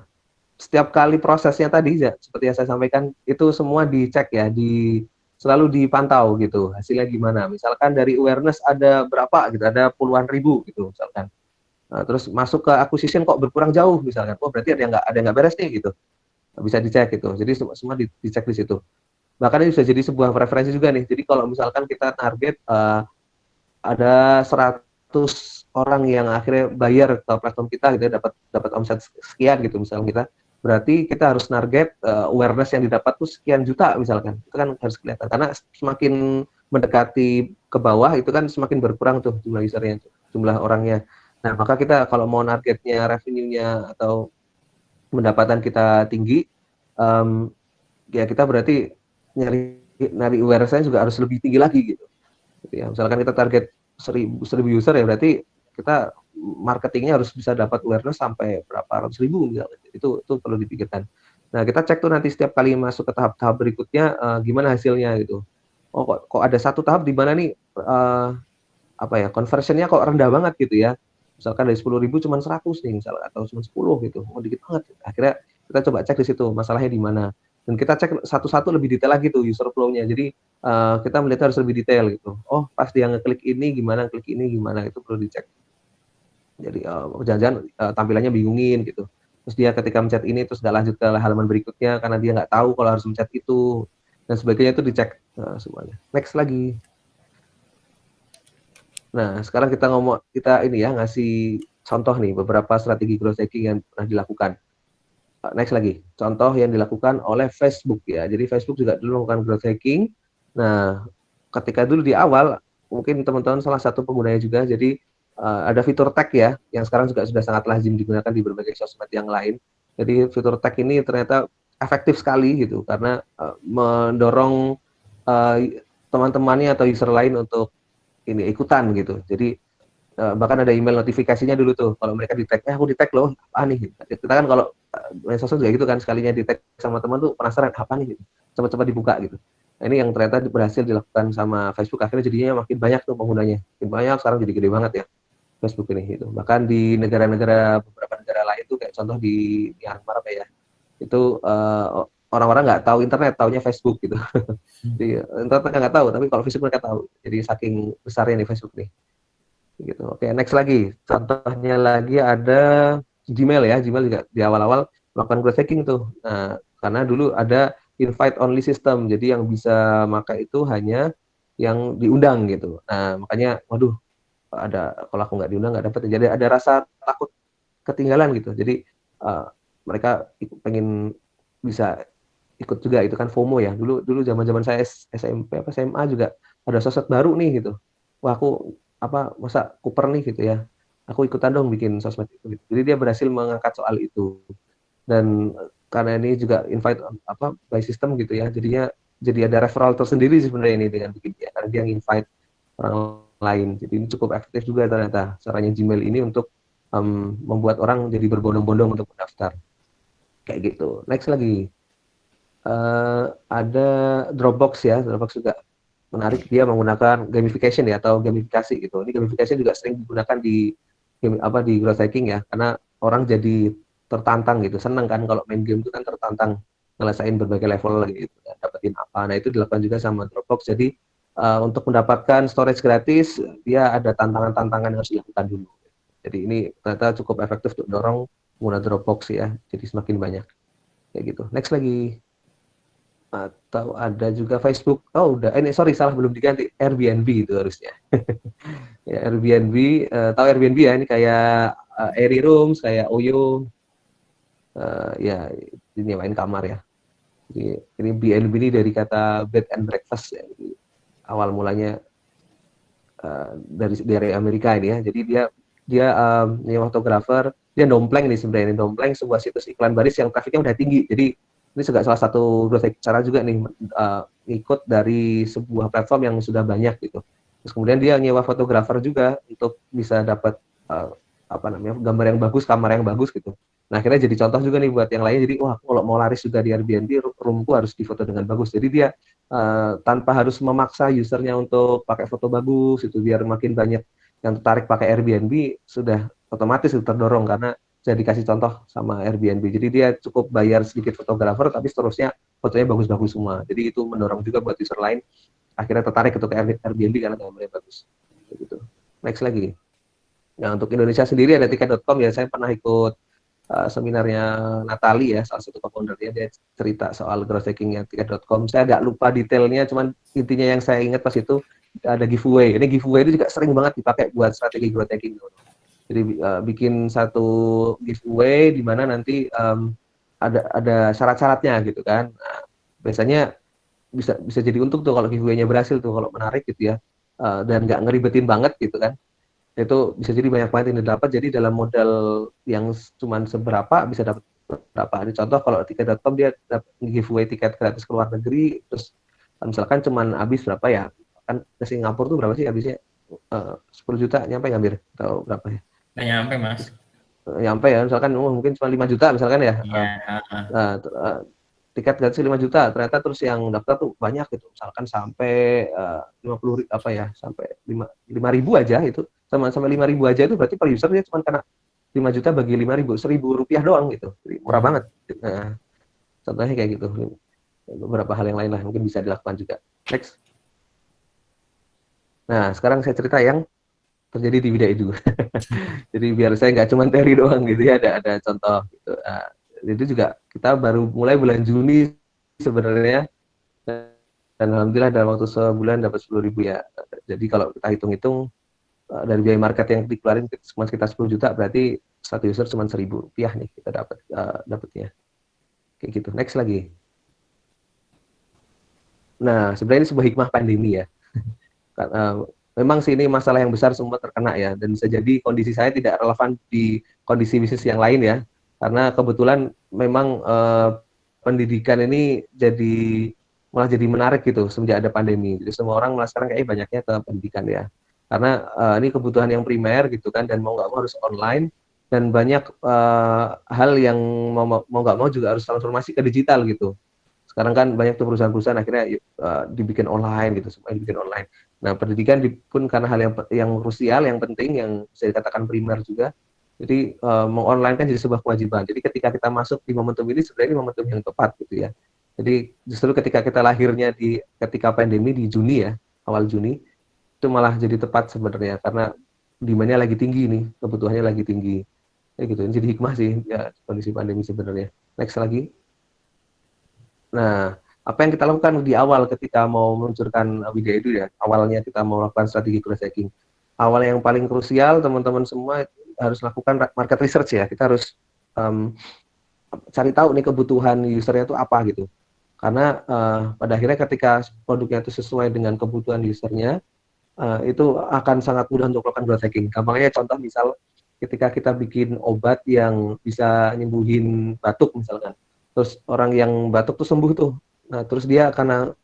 setiap kali prosesnya tadi ya, seperti yang saya sampaikan itu semua dicek ya, selalu dipantau gitu hasilnya gimana. Misalkan dari awareness ada berapa gitu, ada puluhan ribu gitu misalkan. Nah, terus masuk ke acquisition kok berkurang jauh misalkan, oh berarti ada yang nggak beres nih gitu, bisa dicek gitu. Jadi semua dicek di situ. Bahkan ini bisa jadi sebuah referensi juga nih. Jadi kalau misalkan kita target ada 100 orang yang akhirnya bayar ke platform kita gitu ya, dapat omset sekian gitu misalnya kita, berarti kita harus target awareness yang didapat tuh sekian juta misalkan. Itu kan harus kelihatan karena semakin mendekati ke bawah itu kan semakin berkurang tuh jumlah usernya, jumlah orangnya. Nah, maka kita kalau mau targetnya revenue-nya atau pendapatan kita tinggi, ya kita berarti nyari awareness-nya juga harus lebih tinggi lagi gitu. Ya, misalkan kita target 1000 user ya berarti kita marketingnya harus bisa dapat awareness sampai berapa ratus ribu misalnya. Itu perlu dipikirkan. Nah, kita cek tuh nanti setiap kali masuk ke tahap-tahap berikutnya gimana hasilnya gitu. Oh kok ada satu tahap di mana nih conversionnya kok rendah banget gitu ya. Misalkan dari 10.000 cuma 100 nih misalnya atau cuma 10 gitu. Oh dikit banget. Akhirnya kita coba cek di situ masalahnya di mana. Dan kita cek satu-satu lebih detail lagi tuh user flow-nya. Jadi kita melihat harus lebih detail gitu. Oh pas dia ngeklik ini gimana, klik ini gimana, itu perlu dicek. Jadi jangan-jangan tampilannya bingungin gitu. Terus dia ketika mencet ini terus nggak lanjut ke halaman berikutnya karena dia nggak tahu kalau harus mencet itu dan sebagainya, itu dicek semuanya. Next lagi. Nah, sekarang kita ini ya ngasih contoh nih beberapa strategi growth hacking yang pernah dilakukan. Next lagi, contoh yang dilakukan oleh Facebook ya. Jadi Facebook juga dulu melakukan growth hacking. Nah, ketika dulu di awal, mungkin teman-teman salah satu penggunanya juga, jadi ada fitur tag ya, yang sekarang juga sudah sangat lazim digunakan di berbagai sosmed yang lain. Jadi fitur tag ini ternyata efektif sekali gitu, karena mendorong teman-temannya atau user lain untuk ini ikutan gitu. Jadi bahkan ada email notifikasinya dulu tuh kalau mereka di tag, aku di tag loh, apa nih? Kita kan kalau sosmed juga gitu kan, sekalinya di tag sama teman tuh penasaran apa nih gitu, cepat-cepat dibuka gitu. Nah, ini yang ternyata berhasil dilakukan sama Facebook, akhirnya jadinya makin banyak tuh penggunanya, makin banyak, sekarang jadi gede banget ya Facebook ini gitu. Bahkan di beberapa negara lain tuh kayak contoh di Myanmar apa ya, itu orang-orang nggak tahu internet, taunya Facebook gitu. Jadi internet mereka nggak tahu, tapi kalau Facebook mereka tahu. Jadi saking besarnya nih Facebook nih. Gitu. Oke, next lagi. Contohnya lagi ada Gmail ya. Gmail juga di awal-awal melakukan growth hacking tuh. Nah, karena dulu ada invite only system. Jadi yang bisa pakai itu hanya yang diundang gitu. Nah, makanya waduh, kalau aku nggak diundang nggak dapat. Jadi ada rasa takut ketinggalan gitu. Jadi mereka pengen bisa ikut juga, itu kan FOMO ya. Dulu zaman-zaman saya SMP apa SMA juga ada sosmed baru nih gitu. Wah, aku masa Cooper nih gitu ya. Aku ikutan dong bikin sosmed itu gitu. Jadi dia berhasil mengangkat soal itu. Dan karena ini juga invite by system gitu ya. Jadinya jadi ada referral tersendiri sebenarnya ini dengan bikin dia. Karena dia invite orang lain. Jadi ini cukup efektif juga ternyata caranya Gmail ini untuk membuat orang jadi berbondong-bondong untuk mendaftar. Kayak gitu. Next lagi. Ada Dropbox ya, Dropbox juga menarik, dia menggunakan gamification ya atau gamifikasi gitu. Ini gamification juga sering digunakan di di growth hacking ya, karena orang jadi tertantang gitu, seneng kan kalau main game itu kan tertantang ngelesain berbagai level gitu, dapetin apa. Nah itu dilakukan juga sama Dropbox. Jadi untuk mendapatkan storage gratis, dia ada tantangan-tantangan yang harus dilakukan dulu. Jadi ini ternyata cukup efektif untuk dorong pengguna Dropbox ya, jadi semakin banyak kayak gitu. Next lagi. Atau ada juga Facebook. Oh, udah. Ini sorry salah belum diganti. Airbnb itu harusnya. Ya, Airbnb, tahu Airbnb ya? Ini kayak Airy Rooms, kayak Oyo. Ya, ini main kamar ya. Ini BNB ini dari kata bed and breakfast ya. Jadi, awal mulanya dari Amerika ini ya. Jadi dia dia nyewa fotografer, dia dompleng nih sebenarnya, ini dompleng sebuah situs iklan baris yang trafiknya udah tinggi. Jadi ini juga salah satu cara juga nih ikut dari sebuah platform yang sudah banyak gitu. Terus kemudian dia nyewa fotografer juga untuk bisa dapat apa namanya gambar yang bagus, kamera yang bagus gitu. Nah akhirnya jadi contoh juga nih buat yang lain. Jadi wah kalau mau laris juga di Airbnb, roomku harus difoto dengan bagus. Jadi dia tanpa harus memaksa usernya untuk pakai foto bagus itu biar makin banyak yang tertarik pakai Airbnb, sudah otomatis terdorong karena saya dikasih contoh sama Airbnb. Jadi dia cukup bayar sedikit fotografer tapi seterusnya fotonya bagus-bagus semua. Jadi itu mendorong juga buat user lain akhirnya tertarik untuk Airbnb karena gambarnya bagus. Begitu. Next lagi. Nah, untuk Indonesia sendiri ada tiket.com ya, saya pernah ikut seminarnya Natali ya, salah satu co-foundernya, dia cerita soal growth hackingnya tiket.com. Saya agak lupa detailnya, cuman intinya yang saya ingat pas itu ada giveaway. Ini giveaway itu juga sering banget dipakai buat strategi growth hacking. Jadi bikin satu giveaway di mana nanti ada syarat-syaratnya gitu kan. Nah, biasanya bisa bisa jadi untung tuh kalau giveaway-nya berhasil tuh, kalau menarik gitu ya. Dan nggak ngeribetin banget gitu kan, itu bisa jadi banyak banget yang didapat. Jadi dalam modal yang cuman seberapa bisa dapat berapa. Ini contoh kalau tiket.com dia dapat giveaway tiket gratis ke luar negeri, terus misalkan cuman habis berapa ya, kan ke Singapura tuh berapa sih habisnya, 10 juta nyampe nggak Mir? Atau berapa ya? Nggak nyampe, Mas. Nyampe ya, misalkan mungkin cuma 5 juta misalkan ya. Iya, Tiket gratis 5 juta, ternyata terus yang daftar tuh banyak gitu, misalkan sampai 50 apa ya, sampai 5.000 aja itu, sampai 5.000 aja itu berarti per user dia cuma kena 5 juta bagi 5.000, Rp1.000 doang gitu. Jadi murah banget. Nah, contohnya kayak gitu. Beberapa hal yang lain lah mungkin bisa dilakukan juga. Next. Nah, sekarang saya cerita yang terjadi di Widya Edu. Jadi biar saya nggak cuma teori doang gitu ya, ada contoh gitu. Nah, itu juga kita baru mulai bulan Juni sebenarnya, dan alhamdulillah dalam waktu sebulan dapat 10.000 ya. Jadi kalau kita hitung-hitung dari biaya market yang dikeluarin cuma sekitar 10 juta, berarti satu user cuma Rp1.000 nih kita dapatnya. Kayak gitu. Next lagi. Nah, sebenarnya ini sebuah hikmah pandemi ya. Memang sih ini masalah yang besar, semua terkena ya, dan bisa jadi kondisi saya tidak relevan di kondisi bisnis yang lain ya, karena kebetulan memang pendidikan ini malah jadi menarik gitu semenjak ada pandemi. Jadi semua orang malah sekarang kayaknya banyaknya ke pendidikan ya, karena ini kebutuhan yang primer gitu kan, dan mau nggak mau harus online, dan banyak hal yang mau nggak mau juga harus transformasi ke digital gitu. Sekarang kan banyak tuh perusahaan-perusahaan akhirnya dibikin online gitu, semua dibikin online. Nah, pendidikan pun karena hal yang krusial, yang penting, yang bisa dikatakan primer juga. Jadi mengonline kan jadi sebuah kewajiban. Jadi ketika kita masuk di momentum ini, sebenarnya ini momentum yang tepat gitu ya. Jadi justru ketika kita lahirnya ketika pandemi di Juni ya, awal Juni, itu malah jadi tepat sebenarnya karena demand-nya lagi tinggi nih, kebutuhannya lagi tinggi. Ya gitu. Jadi hikmah sih ya kondisi pandemi sebenarnya. Next lagi. Nah, apa yang kita lakukan di awal ketika mau meluncurkan Widya Edu ya, awalnya kita mau melakukan strategi growth hacking. Awal yang paling krusial, teman-teman semua harus lakukan market research ya. Kita harus cari tahu nih kebutuhan usernya itu apa gitu. Karena pada akhirnya ketika produknya itu sesuai dengan kebutuhan usernya, itu akan sangat mudah untuk melakukan growth hacking. Gampangnya contoh misal ketika kita bikin obat yang bisa nyembuhin batuk misalkan, terus orang yang batuk tuh sembuh tuh. Nah, terus dia karena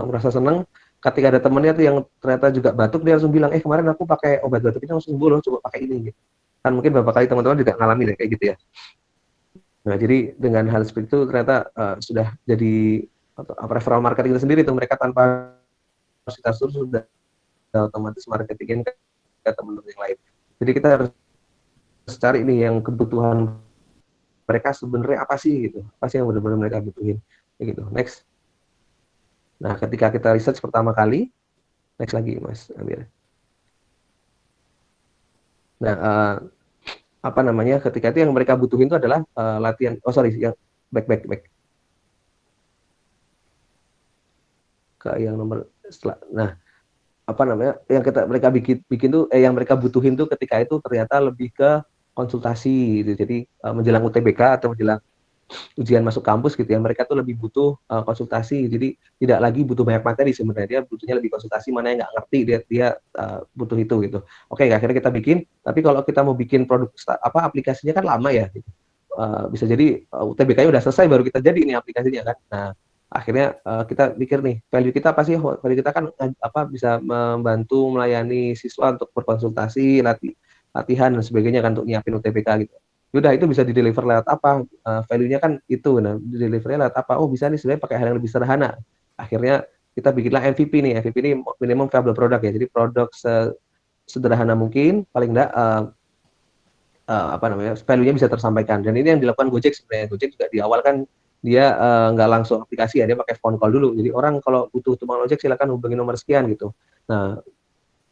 merasa senang ketika ada temennya tuh yang ternyata juga batuk, dia langsung bilang, kemarin aku pakai obat batuk ini langsung sembuh loh, coba pakai ini gitu. Kan mungkin beberapa kali teman-teman juga ngalamin ya kayak gitu ya. Nah, jadi dengan hal seperti itu ternyata sudah jadi referral marketing itu sendiri tuh, mereka tanpa kita suruh sudah otomatis marketingin ke teman-teman yang lain. Jadi kita harus cari nih yang kebutuhan mereka sebenarnya apa sih gitu, apa sih yang benar-benar mereka butuhin, kayak gitu. Next. Nah, ketika kita research pertama kali, next lagi Mas Amir. Nah, apa namanya, ketika itu yang mereka butuhin itu adalah latihan, yang back ke yang nomor setelah. Nah, apa namanya, yang mereka bikin tuh, yang mereka butuhin tuh ketika itu ternyata lebih ke konsultasi gitu. Jadi menjelang UTBK atau menjelang ujian masuk kampus gitu ya, mereka tuh lebih butuh konsultasi. Jadi tidak lagi butuh banyak materi sebenarnya, dia butuhnya lebih konsultasi, mana yang nggak ngerti dia butuh itu gitu. Oke, akhirnya kita bikin. Tapi kalau kita mau bikin produk aplikasinya kan lama ya gitu. Bisa jadi UTBK-nya udah selesai baru kita jadi ini aplikasinya kan. Nah, akhirnya kita mikir nih, value kita apa sih? Value kita kan bisa membantu melayani siswa untuk berkonsultasi, latihan dan sebagainya kan, untuk nyiapin UTBK gitu. Udah, itu bisa di-deliver lewat apa? Value-nya kan itu. Nah, di-deliver-nya lewat apa? Oh, bisa nih sebenarnya pakai hal yang lebih sederhana. Akhirnya kita bikinlah MVP nih. MVP ini minimum viable product ya. Jadi produk sederhana mungkin, paling enggak value-nya bisa tersampaikan. Dan ini yang dilakukan Gojek sebenarnya. Gojek juga di awal kan dia nggak langsung aplikasi ya, dia pakai phone call dulu. Jadi orang kalau butuh tukang ojek silakan hubungi nomor sekian gitu. Nah,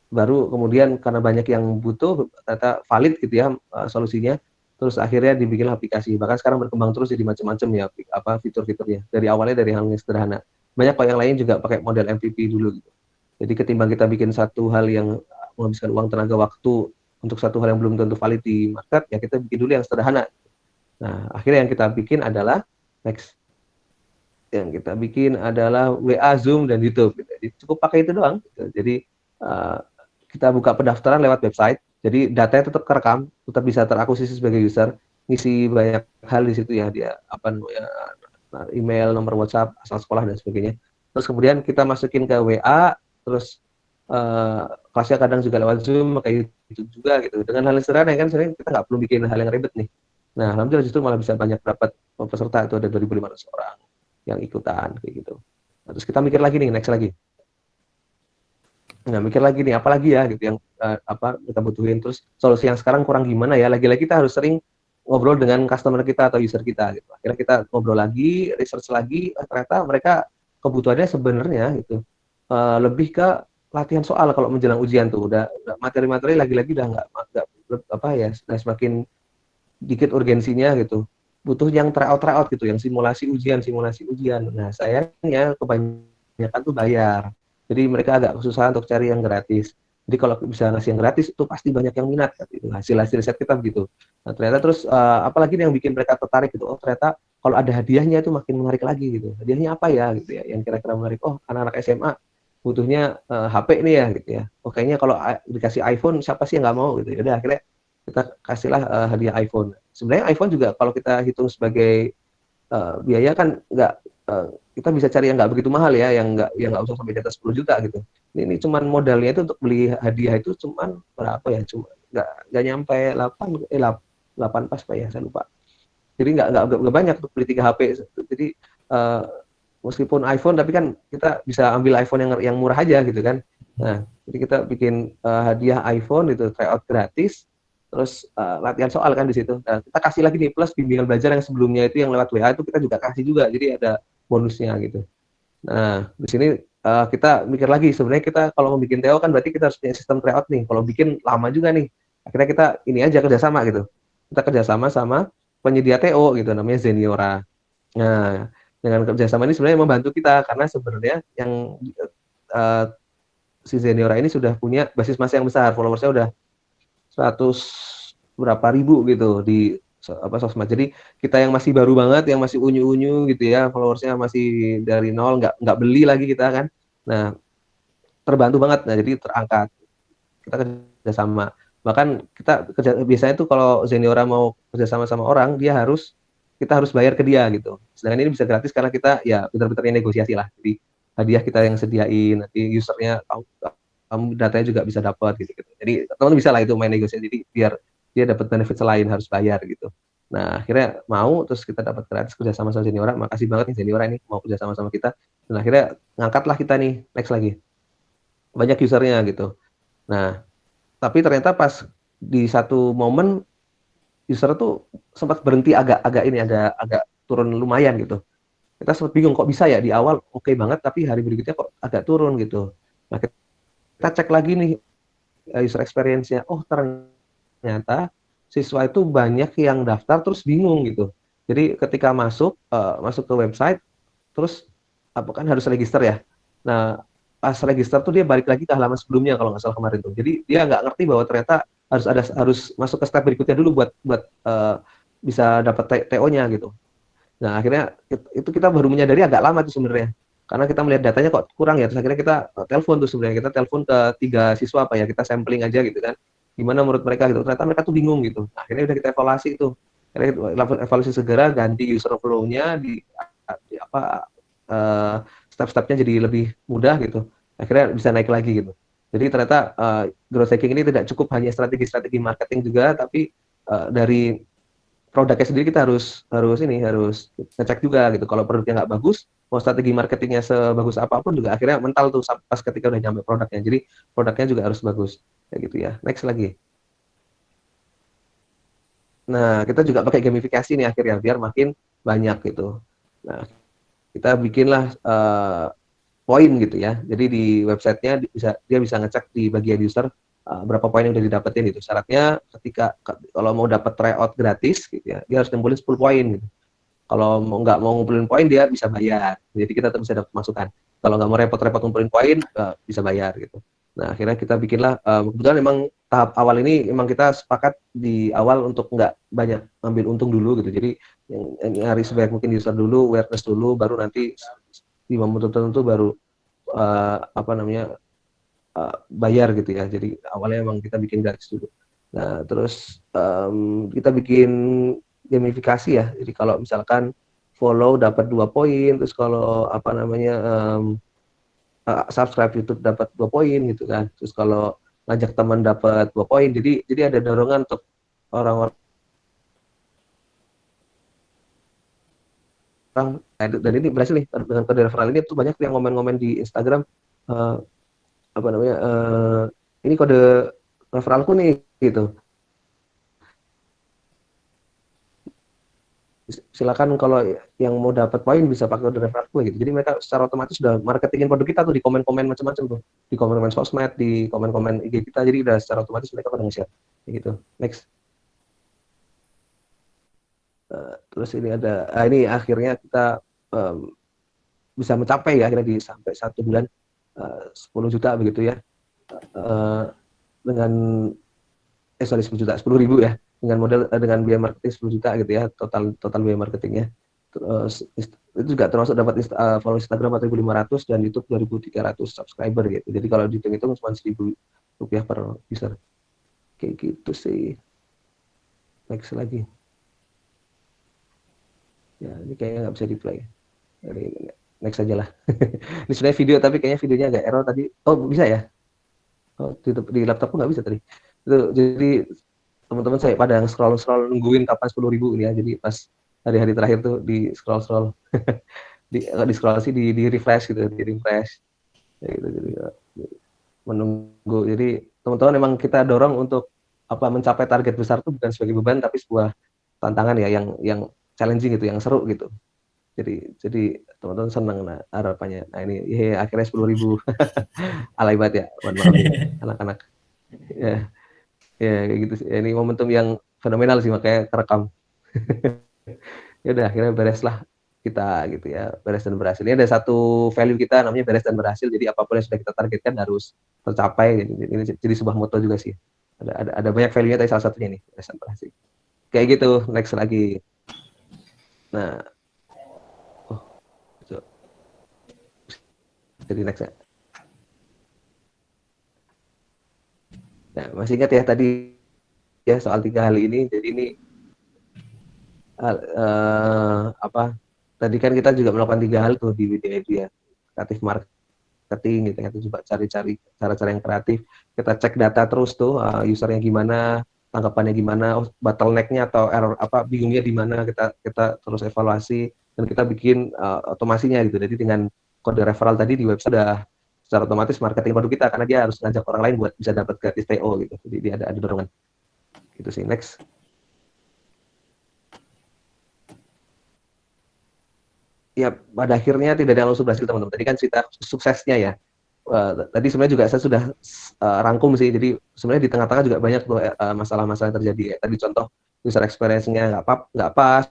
baru kemudian karena banyak yang butuh, ternyata valid gitu ya solusinya, terus akhirnya dibikin aplikasi. Bahkan sekarang berkembang terus jadi macam-macam ya fitur-fiturnya. Dari awalnya dari hal yang sederhana. Banyak kok yang lain juga pakai model MVP dulu gitu. Jadi ketimbang kita bikin satu hal yang menghabiskan uang, tenaga, waktu untuk satu hal yang belum tentu valid di market, ya kita bikin dulu yang sederhana. Nah, akhirnya yang kita bikin adalah next. Yang kita bikin adalah WA, Zoom, dan YouTube. Jadi cukup pakai itu doang. Jadi kita buka pendaftaran lewat website. Jadi datanya tetap kerekam, tetap bisa terakuisisi sebagai user, ngisi banyak hal di situ ya, dia email, nomor WhatsApp, asal sekolah dan sebagainya. Terus kemudian kita masukin ke WA, terus kelasnya kadang juga lewat Zoom, kayak YouTube juga gitu. Dengan hal yang sederhana kan, sebenarnya kita nggak perlu bikin hal yang ribet nih. Nah, alhamdulillah justru malah bisa banyak dapat peserta, itu ada 2.500 orang yang ikutan kayak gitu. Nah, terus kita mikir lagi nih, next lagi. Nah, mikir lagi nih, apalagi ya gitu yang kita butuhin, terus solusi yang sekarang kurang gimana ya. Lagi-lagi kita harus sering ngobrol dengan customer kita atau user kita gitu. Akhirnya kita ngobrol lagi, research lagi, ternyata mereka kebutuhannya sebenarnya gitu lebih ke latihan soal kalau menjelang ujian tuh. Udah materi-materi lagi-lagi udah nggak udah semakin dikit urgensinya gitu. Butuh yang tryout gitu, yang simulasi ujian. Nah, sayangnya kebanyakan tuh bayar. Jadi mereka agak kesusahan untuk cari yang gratis. Jadi kalau bisa ngasih yang gratis itu pasti banyak yang minat gitu. Hasil riset kita begitu. Nah, ternyata terus apalagi yang bikin mereka tertarik gitu. Oh, ternyata kalau ada hadiahnya itu makin menarik lagi gitu. Hadiahnya apa ya gitu ya, yang kira-kira menarik. Oh, anak-anak SMA butuhnya HP nih ya gitu ya. Oh, kayaknya kalau dikasih iPhone siapa sih yang nggak mau gitu. Ya udah, akhirnya kita kasihlah hadiah iPhone. Sebenarnya iPhone juga kalau kita hitung sebagai biaya kan nggak, kita bisa cari yang nggak begitu mahal ya, yang nggak usah sampai di atas 10 juta gitu. Ini cuman modalnya itu untuk beli hadiah itu cuman berapa ya? Cuma nggak nyampe 8 pas Pak ya, saya lupa. Jadi nggak banyak untuk beli 3 HP. Jadi meskipun iPhone tapi kan kita bisa ambil iPhone yang murah aja gitu kan. Nah, jadi kita bikin hadiah iPhone itu tryout gratis. Terus latihan soal kan di situ. Nah, kita kasih lagi nih plus bimbingan belajar yang sebelumnya itu yang lewat WA itu kita juga kasih juga. Jadi ada bonusnya gitu. Nah, di sini kita mikir lagi, sebenarnya kita kalau mau bikin TO kan berarti kita harus punya sistem tryout nih. Kalau bikin lama juga nih. Akhirnya kita ini aja kerjasama gitu. Kita kerjasama sama penyedia TO gitu, namanya Zeniora. Nah, dengan kerjasama ini sebenarnya membantu kita karena sebenarnya yang si Zeniora ini sudah punya basis massa yang besar, followersnya udah 100 berapa ribu gitu di sosmed. Jadi kita yang masih baru banget, yang masih unyu-unyu gitu ya, followersnya masih dari nol, nggak beli lagi kita kan. Nah, terbantu banget. Nah, jadi terangkat. Kita kerja sama. Bahkan kita biasanya tuh kalau Zeniora mau kerja sama orang, kita harus bayar ke dia gitu. Sedangkan ini bisa gratis karena kita ya pintar-pintarnya negosiasi lah. Jadi hadiah kita yang sediain, nanti usernya kamu datanya juga bisa dapat gitu. Jadi teman bisa lah itu main negosiasi, jadi biar dia dapat benefit selain harus bayar gitu. Nah akhirnya mau, terus kita dapat gratis kerja sama Seniora. Makasih banget nih Seniora ini mau kerja sama kita. Dan akhirnya ngangkatlah kita nih next lagi, banyak usernya gitu. Nah tapi ternyata pas di satu momen user tuh sempat berhenti, agak ini agak turun lumayan gitu. Kita sempat bingung kok bisa ya, di awal oke banget tapi hari berikutnya kok agak turun gitu. Nah kita cek lagi nih user experience-nya. Oh ternyata siswa itu banyak yang daftar terus bingung gitu. Jadi ketika masuk ke website, terus apa kan harus register ya. Nah pas register tuh dia balik lagi ke halaman sebelumnya kalau nggak salah kemarin tuh. Jadi dia nggak ngerti bahwa ternyata harus masuk ke step berikutnya dulu buat buat bisa dapat TO-nya gitu. Nah akhirnya itu kita baru menyadari agak lama tuh sebenarnya, karena kita melihat datanya kok kurang ya. Terus akhirnya kita telepon tuh, sebenarnya kita telepon ke 3 siswa apa ya, kita sampling aja gitu kan, gimana menurut mereka gitu. Ternyata mereka tuh bingung gitu. Nah, akhirnya udah kita evaluasi itu, akhirnya evaluasi segera, ganti user flow-nya di apa step-stepnya jadi lebih mudah gitu. Akhirnya bisa naik lagi gitu. Jadi ternyata growth hacking ini tidak cukup hanya strategi-strategi marketing juga, tapi dari produknya sendiri kita harus ngecek juga gitu. Kalau produknya nggak bagus, mau strategi marketingnya sebagus apapun juga akhirnya mental tuh pas ketika udah nyampe produknya. Jadi produknya juga harus bagus kayak gitu ya. Next lagi. Nah kita juga pakai gamifikasi nih akhirnya biar makin banyak gitu. Nah kita bikinlah poin gitu ya. Jadi di websitenya dia bisa ngecek di bagian user berapa poin yang udah didapetin itu. Syaratnya ketika kalau mau dapat tryout gratis gitu ya, dia harus ngumpulin 10 poin gitu. Kalau nggak mau ngumpulin poin dia bisa bayar. Jadi kita tetap bisa dapat masukan. Kalau nggak mau repot-repot ngumpulin poin bisa bayar gitu. Nah akhirnya kita bikinlah, kebetulan memang tahap awal ini memang kita sepakat di awal untuk nggak banyak ambil untung dulu gitu. Jadi yang nyari sebanyak mungkin user dulu, awareness dulu, baru nanti di momen tertentu baru apa namanya bayar gitu ya. Jadi awalnya emang kita bikin gratis dulu. Nah terus kita bikin gamifikasi ya. Jadi kalau misalkan follow dapat 2 poin, terus kalau apa namanya subscribe YouTube dapat 2 poin gitu kan. Terus kalau ngajak teman dapat 2 poin. Jadi ada dorongan untuk orang-orang, dan ini berhasil nih dengan kode referral ini tuh banyak yang ngomen-ngomen di Instagram, uh, apa namanya ini kode referralku nih gitu. Silakan kalau yang mau dapat poin bisa pakai order referral gue gitu. Jadi mereka secara otomatis sudah marketingin produk kita tuh di komen-komen macam-macam tuh, di komen-komen sosmed, di komen-komen IG kita. Jadi udah secara otomatis mereka pada nge-share gitu. Next. Terus ini ada ini akhirnya kita bisa mencapai ya, akhirnya di sampai 1 bulan 10 juta begitu ya, dengan sorry 10 juta, 10.000 ya, dengan modal dengan biaya marketing 10 juta gitu ya, total biaya marketingnya. Terus itu juga termasuk dapat follow Instagram 4.500 dan YouTube 2.300 subscriber gitu. Jadi kalau dihitung-hitung cuma 1.000 rupiah per user. Kayak gitu sih. Next lagi. Ya, ini kayaknya nggak bisa di play. Jadi next aja lah. Ini sebenarnya video tapi kayaknya videonya agak error tadi. Oh bisa ya? Oh, di laptopku nggak bisa tadi. Itu jadi teman-teman saya pada scroll nungguin kapan 10.000 ini ya. Jadi pas hari-hari terakhir tuh di scroll di scroll sih di refresh gitu, di refresh gitu. Jadi menunggu. Jadi teman-teman memang kita dorong untuk apa mencapai target besar itu bukan sebagai beban tapi sebuah tantangan ya, yang challenging gitu, yang seru gitu. Jadi teman-teman senang nah harapannya. Nah ini akhirnya 10.000 alay banget ya, mohon maaf nih anak-anak. Ya, ya kayak gitu sih. Ini momentum yang fenomenal sih makanya kerekam. Ya udah akhirnya beres lah kita gitu ya, beres dan berhasil. Ini ada satu value kita namanya beres dan berhasil. Jadi apapun yang sudah kita targetkan harus tercapai. Ini jadi sebuah moto juga sih. Ada banyak value-nya, tapi salah satunya nih beres dan berhasil. Kayak gitu. Next lagi. Nah, oh, jadi next ya. Nah, masih ingat ya tadi ya soal 3 hal ini. Jadi ini apa? Tadi kan kita juga melakukan 3 hal tuh di video itu ya. kreatif marketing gitu ya, itu coba cari-cari cara-cara yang kreatif, kita cek data terus tuh usernya gimana, tanggapannya gimana, bottleneck-nya atau error apa bingungnya di mana, kita terus evaluasi dan kita bikin otomasinya gitu. Jadi dengan kode referral tadi di website sudah secara otomatis marketing produk kita, karena dia harus ngajak orang lain buat bisa dapat gratis TO gitu. Jadi dia ada dorongan gitu sih. Next. Ya, pada akhirnya tidak ada yang langsung berhasil teman-teman. Tadi kan cerita suksesnya ya. Tadi sebenarnya juga saya sudah rangkum sih. Jadi sebenarnya di tengah-tengah juga banyak tuh masalah-masalah yang terjadi. Tadi contoh user experience-nya nggak pas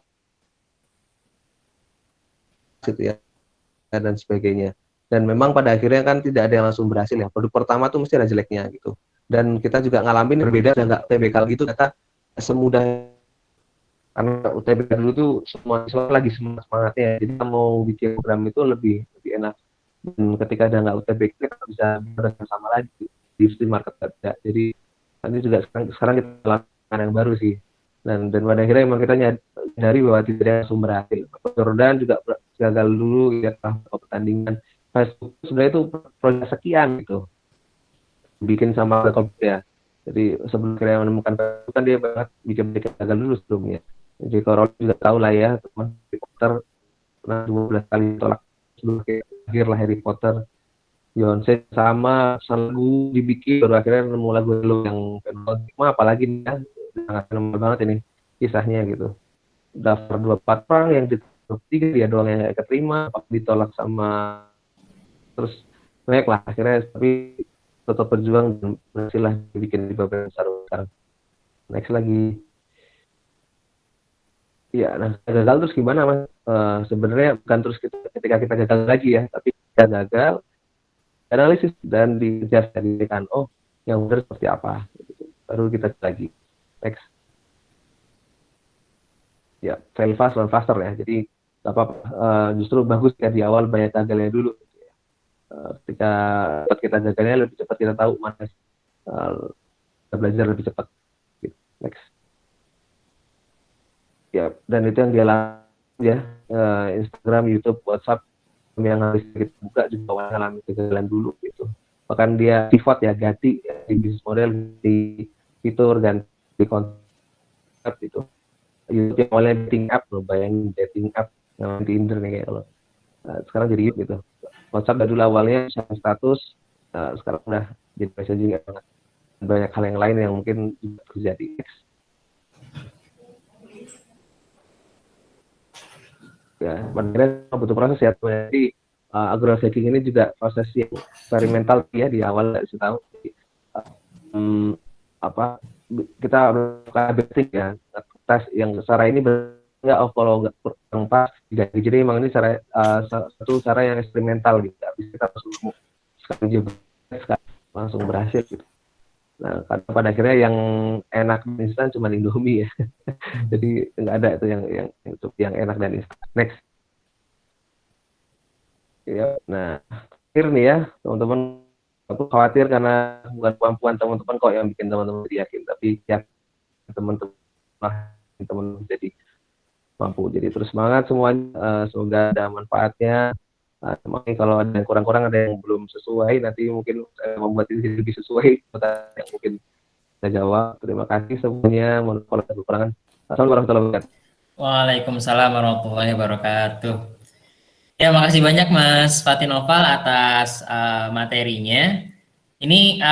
gitu ya, dan sebagainya. Dan memang pada akhirnya kan tidak ada yang langsung berhasil ya. Produk pertama tuh mesti ada jeleknya gitu. Dan kita juga ngalamin berbeda dan nggak TBK gitu. Kata semudah, karena UTBK dulu tuh semua siswa lagi semangatnya. Jadi kita mau bikin program itu lebih enak. Dan ketika ada nggak UTBK kita bisa bersama lagi di market kerja. Jadi nanti juga sekarang kita lakukan yang baru sih. Dan pada akhirnya memang kita nyadari bahwa tidak ada sumber hasil. Jordan juga gagal dulu ya pertandingan. Facebook sebenarnya itu proyek sekian gitu, bikin sama ya. Jadi sebelum kita menemukan Facebook kan dia banget bikin gagal dulu sebelumnya. Jadi kalau juga tahu lah ya, teman Harry Potter pernah 12 kali tolak sebelum akhir lah Harry Potter. Beyonce sama lagu dibikin baru akhirnya nemu lagu yang fenomenal, apalagi ya sangat fenomenal banget ini kisahnya gitu. Daftar 24 orang yang di top 3 dia doang yang keterima, ditolak sama terus banyak lah akhirnya, tapi tetap berjuang dan berhasil lah dibikin di beberapa besar. Next lagi. Ya, nah gagal terus gimana mas? Sebenarnya bukan terus ketika kita gagal lagi ya, tapi kita gagal, analisis dan dijadikan yang benar seperti apa, baru kita lagi. Next. Ya, fail fast, learn faster ya. Jadi justru bagus ya di awal banyak gagalnya dulu. Ketika kita gagalnya lebih cepat kita tahu mana kita belajar lebih cepat. Next. Ya, dan itu yang dia lakukan ya, Instagram, YouTube, WhatsApp yang harus kita buka juga mengalami kegagalan dulu gitu. Bahkan dia pivot ya, ganti ya, di bisnis model, di fitur dan di konsep itu. YouTube yang awalnya dating app, loh, bayangin dating app yang Tinder nih kayak lo. Sekarang jadi gitu. WhatsApp dulu awalnya status, sekarang udah jadi messaging banget. Banyak hal yang lain yang mungkin juga terjadi. Ya, sebenarnya butuh proses ya. Jadi growth hacking ini juga proses yang eksperimental ya di awal saya tahu. Kita harus basic ya, tes yang cara ini nggak kalau nggak kurang pas tidak. Jadi memang ini satu cara yang eksperimental gitu. Bisa kita sekarang juga langsung berhasil gitu. Nah, pada akhirnya yang enak instan cuma Indomie ya. Jadi nggak ada itu yang enak dan instan. Next. Ya, nah akhir nih ya teman-teman, aku khawatir karena bukan kemampuan teman-teman kok yang bikin teman-teman yakin, tapi ya teman-teman jadi mampu. Jadi terus semangat semuanya, semoga ada manfaatnya. Mungkin kalau ada yang kurang-kurang, ada yang belum sesuai, nanti mungkin saya membuat ini lebih sesuai yang mungkin saya jawab. Terima kasih semuanya. Mohon kalau ada kekurangan. Assalamualaikum warahmatullahi wabarakatuh. Waalaikumsalam warahmatullahi wabarakatuh. Ya, makasih banyak Mas Fatin Noval atas materinya. Ini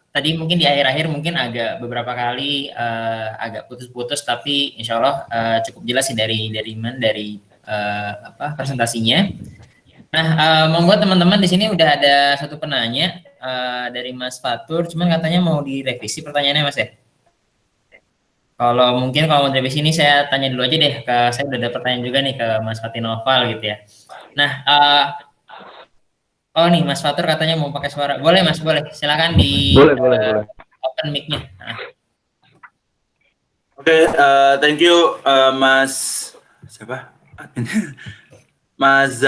tadi mungkin di akhir-akhir mungkin beberapa kali agak putus-putus, tapi insya Allah cukup jelas sih dari presentasinya. Nah, membuat teman-teman di sini udah ada satu penanya dari Mas Fatur, cuman katanya mau direvisi pertanyaannya Mas ya. Kalau mau direvisi ini saya tanya dulu aja deh, saya udah ada pertanyaan juga nih ke Mas Fatin Noval gitu ya. Nah, nih Mas Fatur katanya mau pakai suara. Boleh Mas, boleh. Silakan boleh. Open mic-nya. Oke, thank you Mas siapa? Mas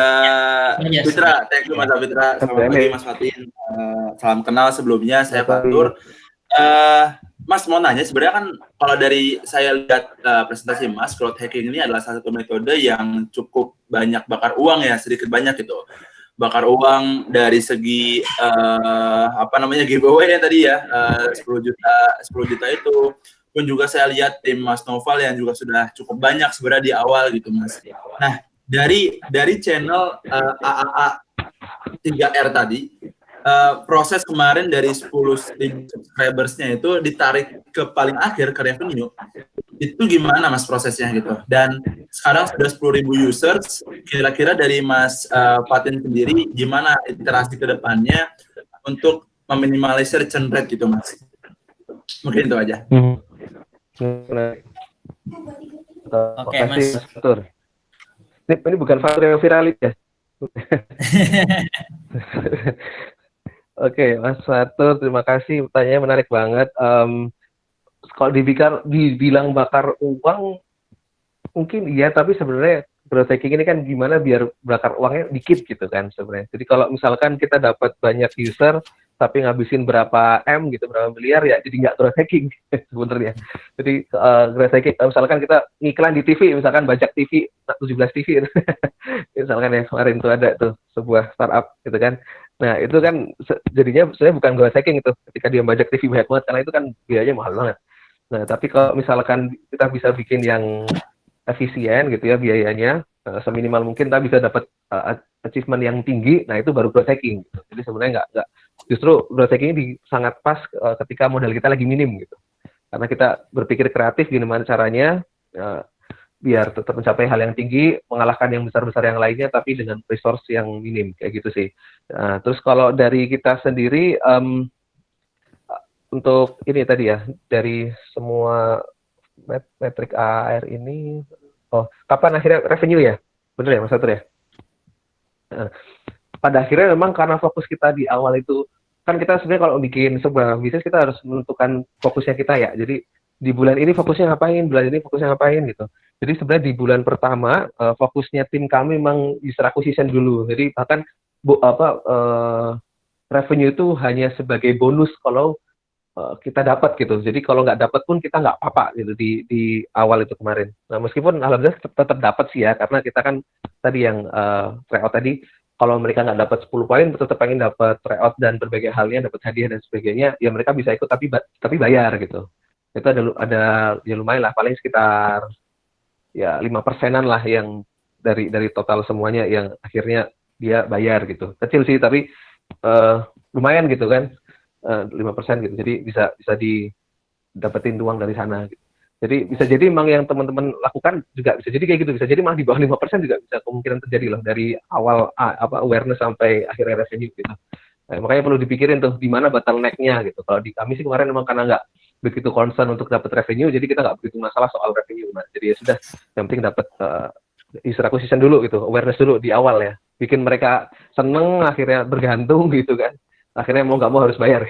Fitra, thank you Mas Fitra. Selamat pagi Mas Fatin. Salam kenal sebelumnya, saya Fatur. Mas mau nanya, sebenarnya kan kalau dari saya lihat presentasi Mas, growth hacking ini adalah salah satu metode yang cukup banyak bakar uang ya, sedikit banyak gitu. bakar uang dari segi giveaway ya tadi ya, 10 juta itu. Pun juga saya lihat tim Mas Noval yang juga sudah cukup banyak sebenarnya di awal gitu Mas. Nah, dari channel AAA 3R tadi, proses kemarin dari 10.000 subscribers-nya itu ditarik ke paling akhir ke revenue, itu gimana Mas prosesnya gitu? Dan sekarang sudah 10.000 users, kira-kira dari Mas Fatin sendiri gimana iterasi ke depannya untuk meminimalisir churn rate gitu Mas? Mungkin itu aja. Oke, Mas. Fatur. Ini bukan Fatur yang viralit ya? Oke, Mas Fatur, terima kasih. Pertanyaannya menarik banget. Kalau dibilang bakar uang, mungkin iya, tapi sebenarnya growth hacking ini kan gimana biar bakar uangnya dikit gitu kan sebenarnya. Jadi kalau misalkan kita dapat banyak user, tapi ngabisin berapa M gitu, berapa miliar, ya jadi nggak growth hacking sebenarnya. Jadi growth hacking, misalkan kita ngiklan di TV, misalkan bajak TV, 17 TV, misalkan ya kemarin tuh ada tuh sebuah startup gitu kan. Nah itu kan jadinya sebenarnya bukan growth hacking itu, ketika dia bajak TV banyak banget, karena itu kan biayanya mahal banget. Nah tapi kalau misalkan kita bisa bikin yang efisien gitu ya biayanya, seminimal mungkin kita bisa dapat achievement yang tinggi, nah itu baru growth hacking gitu. Jadi sebenarnya nggak justru growth hacking ini sangat pas ketika modal kita lagi minim gitu, karena kita berpikir kreatif gimana caranya biar tetap mencapai hal yang tinggi, mengalahkan yang besar-besar yang lainnya, tapi dengan resource yang minim kayak gitu sih. Terus kalau dari kita sendiri untuk ini tadi ya, dari semua metrik AR ini, kapan akhirnya revenue ya? Bener ya Mas Fatur ya? Pada akhirnya memang karena fokus kita di awal itu, kan kita sebenarnya kalau bikin sebuah bisnis kita harus menentukan fokusnya kita ya. Jadi di bulan ini fokusnya ngapain, bulan ini fokusnya ngapain gitu. Jadi sebenarnya di bulan pertama fokusnya tim kami memang user acquisition dulu. Jadi bahkan revenue itu hanya sebagai bonus kalau kita dapat gitu. Jadi kalau nggak dapat pun kita nggak apa-apa gitu di awal itu kemarin. Nah meskipun alhamdulillah tetap dapat sih ya, karena kita kan tadi yang tryout tadi, kalau mereka nggak dapat 10 poin, tetap pengen dapat tryout dan berbagai halnya, dapat hadiah dan sebagainya, ya mereka bisa ikut tapi bayar gitu. Itu ada ya lumayan lah, paling sekitar ya 5%-an lah yang dari total semuanya yang akhirnya dia bayar gitu. Kecil sih tapi lumayan gitu kan. 5% gitu, jadi bisa didapetin uang dari sana gitu. Jadi bisa jadi memang yang teman-teman lakukan juga bisa jadi kayak gitu, bisa jadi malah di bawah 5% juga bisa kemungkinan terjadi loh, dari awal awareness sampai akhirnya revenue gitu. Nah, makanya perlu dipikirin tuh di mana bottleneck-nya gitu. Kalau di kami sih kemarin memang karena nggak begitu concern untuk dapat revenue, jadi kita nggak begitu masalah soal revenue. Nah, jadi ya sudah, yang penting dapat user acquisition dulu gitu, awareness dulu di awal ya, bikin mereka seneng, akhirnya bergantung gitu kan. Akhirnya mau nggak mau harus bayar.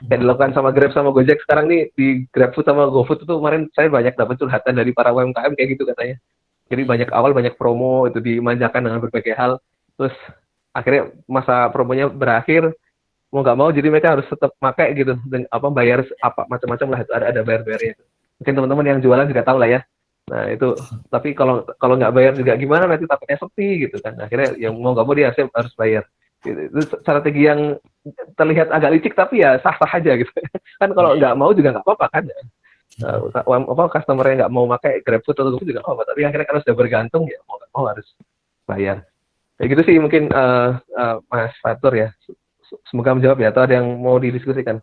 Kayak dilakukan sama Grab sama Gojek sekarang nih, di GrabFood sama GoFood itu kemarin saya banyak dapat curhatan dari para UMKM kayak gitu katanya. Jadi banyak promo itu dimanjakan dengan berbagai hal, terus akhirnya masa promonya berakhir, mau nggak mau jadi mereka harus tetap pakai gitu, dan bayar macam-macam lah, itu ada bayarnya. Mungkin teman-teman yang jualan juga tahu lah ya. Nah itu, tapi kalau nggak bayar juga gimana, nanti takutnya sepi gitu kan. Akhirnya yang mau nggak mau dia harus bayar. Itu strategi yang terlihat agak licik tapi ya sah-sah aja gitu. Kan kalau nggak mau juga nggak apa-apa kan. Customer yang nggak mau pakai GrabFood atau GoFood juga nggak apa-apa. Tapi akhirnya kalau sudah bergantung ya mau nggak mau harus bayar. Kayak gitu sih mungkin Mas Fatur ya. Semoga menjawab ya. Atau ada yang mau didiskusikan?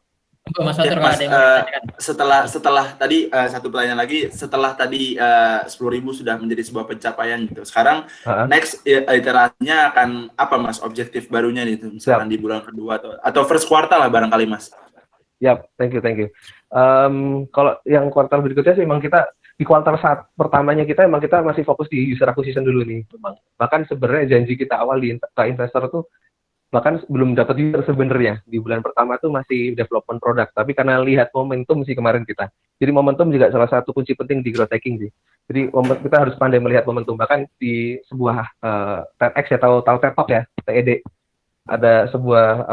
Mas Fatur, kalau ada yang setelah tadi satu pertanyaan lagi, setelah tadi 10.000 sudah menjadi sebuah pencapaian gitu. Sekarang next iterasinya akan apa Mas, objektif barunya nih, misalkan di bulan kedua atau first quarter lah barangkali Mas. Yap, thank you. Kalau yang kuartal berikutnya sih memang kita di kuartal pertamanya kita masih fokus di user acquisition dulu nih. Bahkan sebenarnya janji kita awal ke investor tuh bahkan belum dapat user sebenarnya. Di bulan pertama tuh masih development produk, tapi karena lihat momentum sih kemarin kita. Jadi momentum juga salah satu kunci penting di growth hacking sih. Jadi kita harus pandai melihat momentum. Bahkan di sebuah TEDx ya, tahu TED Talk ya, TED. Ada sebuah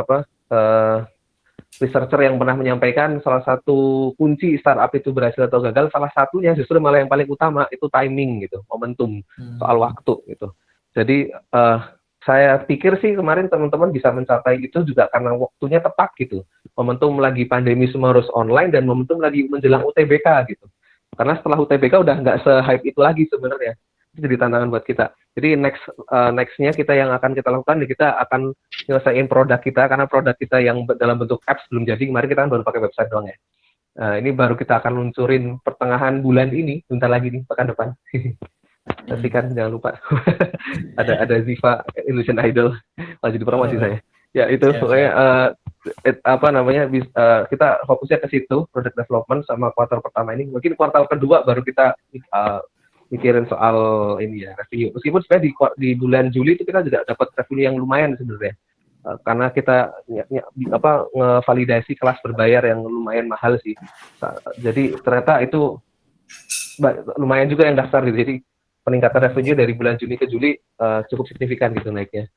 researcher yang pernah menyampaikan salah satu kunci startup itu berhasil atau gagal, salah satunya justru malah yang paling utama itu timing gitu, momentum, soal waktu gitu. Jadi saya pikir sih kemarin teman-teman bisa mencapai itu juga karena waktunya tepat gitu. Momentum lagi pandemi semua harus online dan momentum lagi menjelang UTBK gitu. Karena setelah UTBK udah nggak se-hype itu lagi sebenarnya. Itu jadi tantangan buat kita. Jadi nextnya kita yang akan kita lakukan, kita akan nyelesain produk kita, karena produk kita yang dalam bentuk apps belum jadi. Kemarin kita kan baru pakai website doang ya. Ini baru kita akan luncurin pertengahan bulan ini, bentar lagi nih, pekan depan. Nantikan jangan lupa ada Ziva Illusion Idol, jadi promosi saya. Ya itu pokoknya kita fokusnya ke situ, product development sama kuartal pertama ini. Mungkin kuartal kedua baru kita mikirin soal ini ya, revenue. Meskipun sebenarnya di bulan Juli itu kita juga dapat revenue yang lumayan sebenarnya. Karena kita ngevalidasi kelas berbayar yang lumayan mahal sih. Jadi ternyata itu lumayan juga yang daftar gitu. Jadi peningkatan revenue dari bulan Juni ke Juli cukup signifikan gitu naiknya.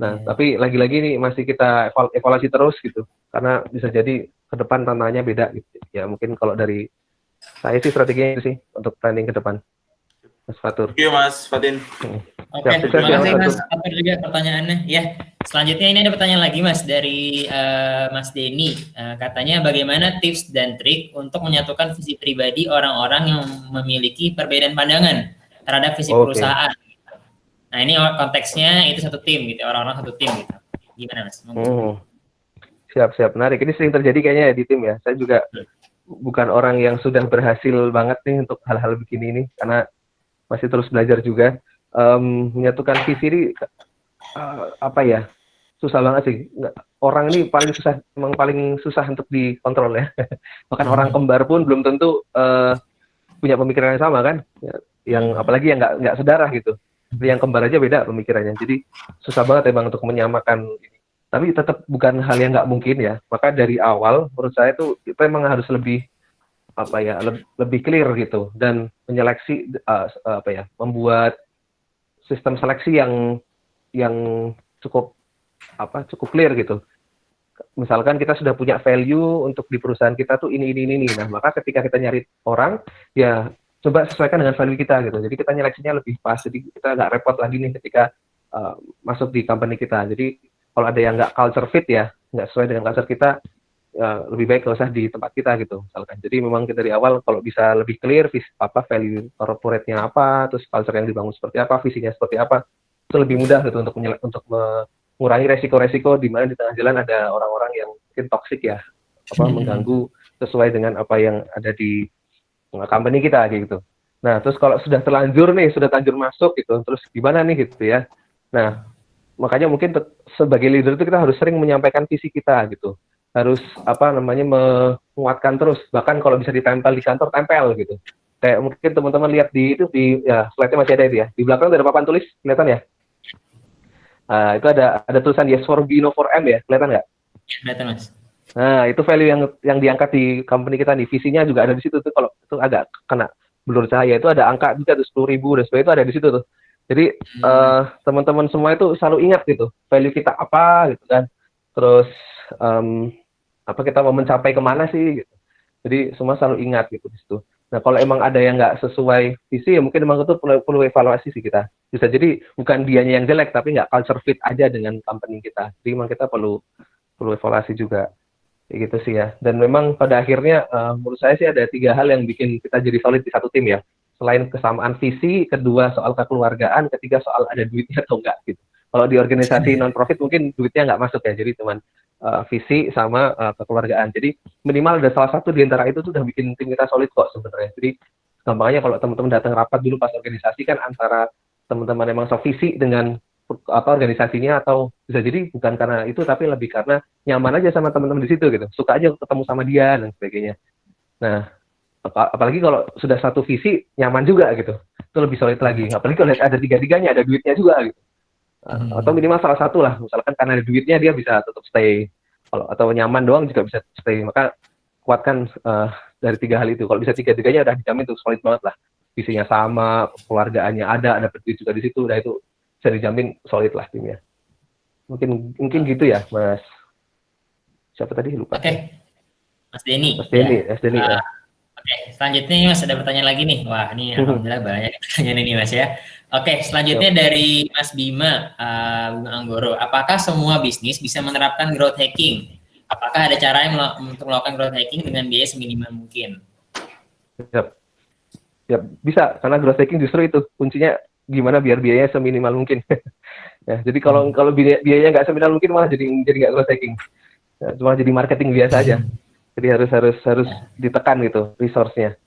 Nah, tapi lagi-lagi ini masih kita evaluasi terus gitu. Karena bisa jadi ke depan tantangannya beda gitu. Ya mungkin kalau dari saya sih strateginya itu sih untuk planning ke depan. Mas Fatur. Oke, Mas Fatin. Oke, terima kasih Mas Fatur juga pertanyaannya. Ya, selanjutnya ini ada pertanyaan lagi Mas dari Mas Denny. Katanya bagaimana tips dan trik untuk menyatukan visi pribadi orang-orang yang memiliki perbedaan pandangan terhadap visi perusahaan. Nah, ini konteksnya itu satu tim gitu, orang-orang satu tim gitu. Gimana Mas? Siap, menarik. Ini sering terjadi kayaknya ya di tim ya. Saya juga bukan orang yang sudah berhasil banget nih untuk hal-hal begini ini, karena masih terus belajar juga. Menyatukan visi ini susah banget sih. Orang ini paling susah untuk dikontrol ya. Bahkan orang kembar pun belum tentu punya pemikiran yang sama kan. Yang apalagi yang nggak sedarah gitu. Yang kembar aja beda pemikirannya. Jadi susah banget emang untuk menyamakan ini. Tapi tetap bukan hal yang nggak mungkin ya. Maka dari awal menurut saya tuh kita emang harus lebih clear gitu, dan menyeleksi membuat sistem seleksi yang cukup clear gitu. Misalkan kita sudah punya value untuk di perusahaan kita tuh ini. Nah, maka ketika kita nyari orang, ya coba sesuaikan dengan value kita gitu. Jadi kita nyeleksinya lebih pas. Jadi kita nggak repot lagi nih ketika masuk di company kita. Jadi kalau ada yang nggak culture fit ya, nggak sesuai dengan culture kita, lebih baik nggak usah di tempat kita gitu misalkan. Jadi memang kita dari awal kalau bisa lebih clear value corporate-nya apa, terus culture yang dibangun seperti apa, visinya seperti apa, itu lebih mudah gitu untuk mengurangi resiko-resiko di mana di tengah jalan ada orang-orang yang mungkin toxic ya, mengganggu sesuai dengan apa yang ada di company kita gitu. Nah, terus kalau sudah terlanjur masuk gitu, terus gimana nih gitu ya. Nah, makanya mungkin sebagai leader itu kita harus sering menyampaikan visi kita gitu. Harus menguatkan terus, bahkan kalau bisa ditempel di kantor, tempel gitu. Kayak mungkin teman-teman lihat di slide-nya masih ada itu ya. Di belakang ada papan tulis, kelihatan ya? Itu ada tulisan yes for B, no for M ya, kelihatan nggak? Kelihatan Mas. Nah, itu value yang diangkat di company kita nih. Visinya juga ada di situ tuh. Kalau itu agak kena menurut saya itu ada angka juga tuh 10.000 dan sebagainya, itu ada di situ tuh. Jadi teman-teman semua itu selalu ingat gitu, value kita apa gitu kan. Terus kita mau mencapai kemana sih gitu. Jadi semua selalu ingat gitu di situ. Nah, kalau emang ada yang nggak sesuai visi, ya mungkin emang itu perlu evaluasi sih kita. Bisa jadi bukan dianya yang jelek, tapi nggak culture fit aja dengan company kita. Jadi memang kita perlu evaluasi juga. Kayak gitu sih ya. Dan memang pada akhirnya menurut saya sih ada 3 hal yang bikin kita jadi solid di satu tim ya. Selain kesamaan visi, kedua soal kekeluargaan, ketiga soal ada duitnya atau enggak gitu. Kalau di organisasi non-profit mungkin duitnya nggak masuk ya, jadi cuman visi sama kekeluargaan. Jadi minimal ada salah satu di antara itu tuh udah bikin tim kita solid kok sebenarnya. Jadi gampangnya kalau teman-teman datang rapat dulu pas organisasi kan antara teman-teman emang visi dengan organisasinya, atau bisa jadi bukan karena itu tapi lebih karena nyaman aja sama teman-teman di situ gitu, suka aja ketemu sama dia dan sebagainya. Nah, apalagi kalau sudah satu visi nyaman juga gitu, itu lebih solid lagi. Apalagi kalau ada tiga-tiganya, ada duitnya juga gitu. Atau minimal salah satu lah, misalkan karena ada duitnya dia bisa tetap stay, atau nyaman doang juga bisa stay. Maka kuatkan dari 3 hal itu. Kalau bisa tiga-tiganya udah dijamin tuh solid banget lah, visinya sama, keluargaannya ada duit juga di situ, udah itu bisa dijamin solid lah timnya. Mungkin gitu ya, Mas. Siapa tadi lupa? Oke. Mas Denny. Ya. Oke, selanjutnya nih Mas ada pertanyaan lagi nih. Wah, ini alhamdulillah banyak pertanyaan ini Mas ya. Oke, selanjutnya dari Mas Bima, Bima Anggoro. Apakah semua bisnis bisa menerapkan growth hacking? Apakah ada cara yang untuk melakukan growth hacking dengan biaya seminimal mungkin? Yap. Ya bisa, karena growth hacking justru itu kuncinya gimana biar biayanya seminimal mungkin. Ya, jadi kalau biayanya nggak seminimal mungkin malah jadi nggak growth hacking. Ya, cuma jadi marketing biasa aja. Jadi harus ditekan gitu resource-nya.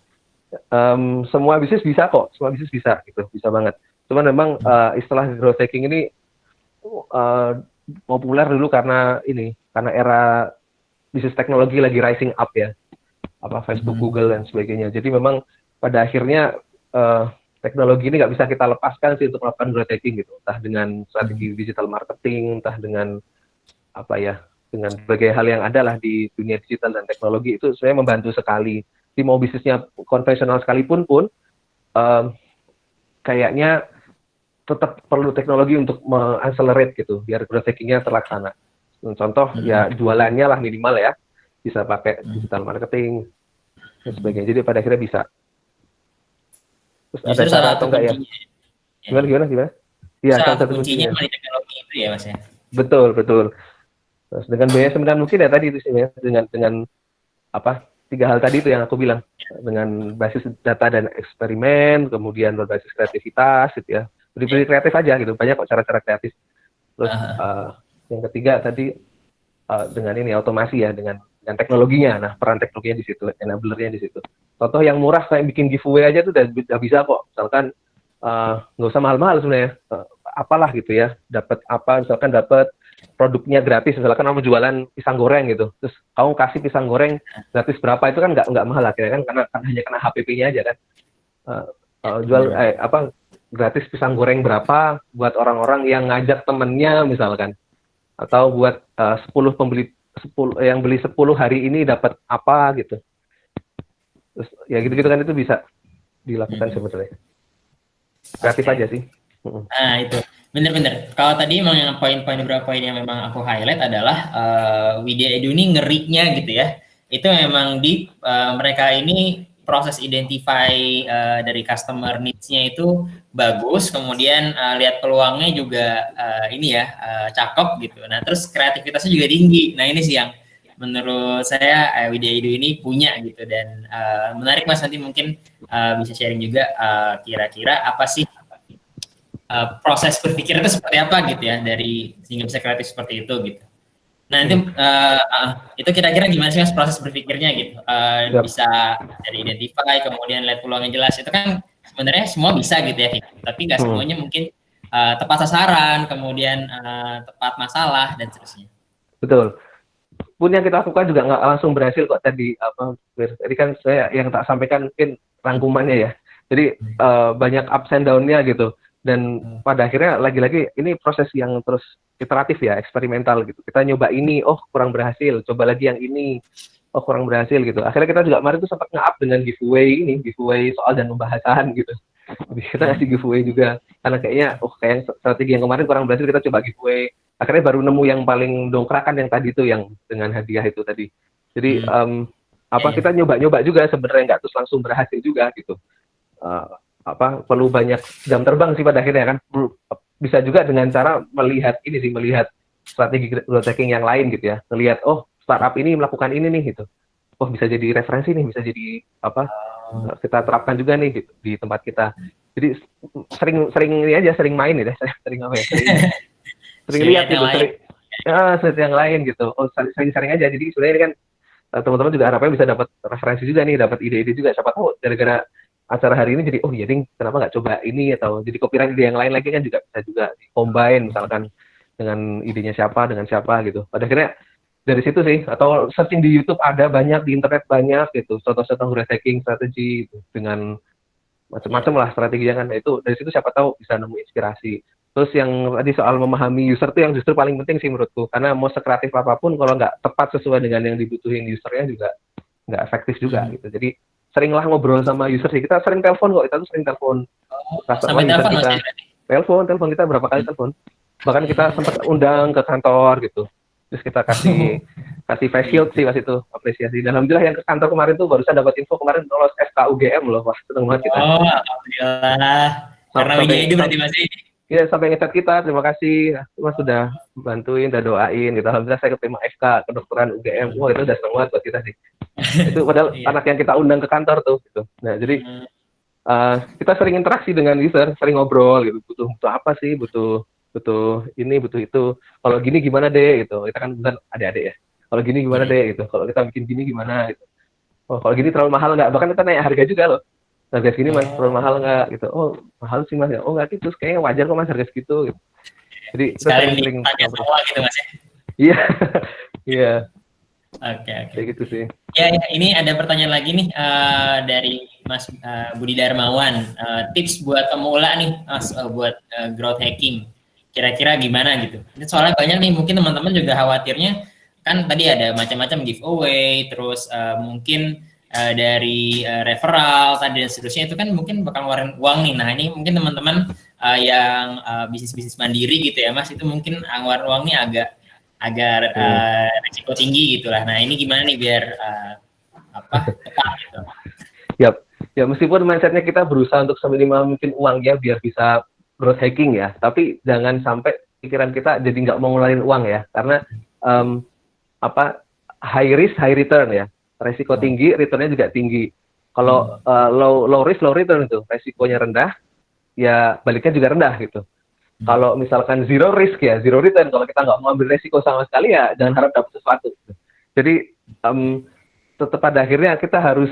Semua bisnis bisa kok, semua bisnis bisa gitu, bisa banget. Cuman memang istilah growth hacking ini populer dulu karena era bisnis teknologi lagi rising up ya, apa Facebook, Google dan sebagainya. Jadi memang pada akhirnya teknologi ini nggak bisa kita lepaskan sih untuk melakukan growth hacking gitu, entah dengan strategi digital marketing, entah dengan apa ya, dengan berbagai hal yang ada lah di dunia digital dan teknologi itu sebenarnya membantu sekali. Di mau bisnisnya konvensional sekalipun kayaknya tetap perlu teknologi untuk mengaccelerate gitu, biar growth hacking-nya terlaksana. Contoh ya jualannya lah minimal ya, bisa pakai digital marketing dan sebagainya. Jadi pada akhirnya bisa. Terus ada cara atau enggak ya? Gimana? Iya, salah satu kuncinya di teknologi itu ya Mas ya. Betul. Terus dengan biaya seminimal mungkin ya tadi itu sih ya, dengan apa 3 hal tadi itu yang aku bilang, dengan basis data dan eksperimen, kemudian berbasis kreativitas gitu ya, beri kreatif aja gitu, banyak kok cara-cara kreatif. Terus yang ketiga tadi dengan ini otomasi ya, dengan teknologinya. Nah, peran teknologinya di situ, enablernya di situ. Contoh yang murah kayak bikin giveaway aja tuh udah bisa kok. Misalkan nggak usah mahal-mahal sebenarnya, apalah gitu ya, dapat apa, misalkan dapat produknya gratis, misalkan kamu jualan pisang goreng gitu, terus kamu kasih pisang goreng gratis berapa, itu kan nggak mahal akhirnya kan, karena hanya kena HPP-nya aja kan. Jual gratis pisang goreng berapa buat orang-orang yang ngajak temennya misalkan, atau buat 10 pembeli 10 yang beli 10 hari ini dapat apa gitu. Terus ya gitu-gitu kan, itu bisa dilakukan sebenarnya. Kreatif aja sih. Nah itu bener-bener. Kalau tadi memang yang beberapa poin yang memang aku highlight adalah Widya Edu ini ngerinya gitu ya. Itu memang di mereka ini proses identify dari customer needs-nya itu bagus, kemudian lihat peluangnya juga ini ya cakep gitu. Nah terus kreativitasnya juga tinggi. Nah ini sih yang menurut saya Widya Edu ini punya gitu, dan menarik Mas, nanti mungkin bisa sharing juga kira-kira apa sih proses berpikir itu seperti apa gitu ya, dari sehingga bisa kreatif seperti itu gitu. Nah itu kira-kira gimana sih Mas proses berpikirnya gitu, bisa dari identify, kemudian lihat peluang yang jelas, itu kan sebenarnya semua bisa gitu ya, tapi nggak semuanya mungkin tepat sasaran, kemudian tepat masalah dan seterusnya. Betul. Pun yang kita lakukan juga nggak langsung berhasil kok tadi apa. Jadi kan saya yang tak sampaikan mungkin rangkumannya ya. Jadi banyak ups and down-nya gitu. Dan pada akhirnya lagi-lagi ini proses yang terus iteratif ya, eksperimental gitu. Kita nyoba ini, oh kurang berhasil, coba lagi yang ini, oh kurang berhasil gitu. Akhirnya kita juga kemarin tuh sempat nge-up dengan giveaway soal dan pembahasan gitu. Jadi kita ngasih giveaway juga, karena kayaknya kayak strategi yang kemarin kurang berhasil, kita coba giveaway. Akhirnya baru nemu yang paling dongkrakan yang tadi tuh, yang dengan hadiah itu tadi. Jadi kita nyoba juga sebenarnya, nggak terus langsung berhasil juga gitu. Perlu banyak jam terbang sih pada akhirnya kan. Bisa juga dengan cara melihat strategi growth hacking yang lain gitu ya. Melihat startup ini melakukan ini nih gitu. Bisa jadi referensi nih, bisa jadi kita terapkan juga nih gitu, di tempat kita. Jadi sering ini aja, sering main ya, sering lihat gitu, sering yang lain gitu. Sering aja. Jadi sebenarnya ini kan teman-teman juga harapannya bisa dapat referensi juga nih, dapat ide-ide juga. Siapa tahu gara-gara acara hari ini jadi jadi kenapa nggak coba ini, atau jadi copyright ide yang lain lagi kan juga bisa juga combine misalkan dengan idenya siapa dengan siapa gitu. Pada akhirnya dari situ sih, atau searching di YouTube ada banyak, di internet banyak gitu, contoh-contoh growth hacking strategi gitu, dengan macam-macam lah strateginya kan. Itu dari situ siapa tahu bisa nemu inspirasi. Terus yang tadi soal memahami user tuh yang justru paling penting sih menurutku, karena mau sekreatif apapun kalau nggak tepat sesuai dengan yang dibutuhin usernya juga nggak efektif juga gitu. Jadi seringlah ngobrol sama user sih, kita sering telepon kok, kita tuh sering telepon customer user kita, telepon kita berapa kali telepon, bahkan kita sempat undang ke kantor gitu, terus kita kasih kasih face shield sih pas itu, apresiasi. Dan alhamdulillah yang ke kantor kemarin tuh barusan dapat info kemarin lolos SKUGM loh, wah seneng banget kita. Oh, alhamdulillah. Karena Wijaya itu berarti masih. Iya, sampai ngecat kita, terima kasih Mas sudah bantuin, udah doain gitu. Alhamdulillah saya keterima FK kedokteran UGM. Wah itu udah seneng banget buat kita sih. Itu padahal anak yang kita undang ke kantor tuh gitu. Nah jadi kita sering interaksi dengan user, sering ngobrol gitu. Butuh apa sih, butuh ini, butuh itu. Kalau gini gimana deh gitu. Kita kan bukan adik-adik ya. Kalau gini gimana deh gitu. Kalau kita bikin gini gimana gitu. Oh kalau gini terlalu mahal nggak? Bahkan kita naik harga juga loh. Harga segini Mas, terlalu mahal nggak gitu. Oh mahal sih Mas ya. Oh nggak gitu, kayaknya wajar kok Mas harga segitu gitu. Jadi sekalian tanya semua gitu Mas ya. Iya. Iya. Oke. Kayak gitu sih. Ya, ini ada pertanyaan lagi nih dari Mas Budi Darmawan. Tips buat pemula nih Mas buat growth hacking. Kira-kira gimana gitu. Soalnya banyak nih, mungkin teman-teman juga khawatirnya kan tadi ada macam-macam giveaway, terus mungkin dari referral tadi dan seterusnya, itu kan mungkin bakal ngeluarin uang nih. Nah ini mungkin teman-teman yang bisnis mandiri gitu ya Mas, itu mungkin ngeluarin uangnya agak risiko tinggi gitulah. Nah ini gimana nih biar tepat gitu? Ya meskipun mindsetnya kita berusaha untuk seminimal mungkin uangnya biar bisa growth hacking ya, tapi jangan sampai pikiran kita jadi nggak mau ngeluarin uang ya, karena high risk high return ya. Resiko tinggi, returnnya juga tinggi. Kalau low risk, low return itu, resikonya rendah, ya baliknya juga rendah gitu. Kalau misalkan zero risk ya, zero return, kalau kita nggak mau ambil resiko sama sekali ya, jangan harap dapat sesuatu. Gitu. Jadi tetap pada akhirnya kita harus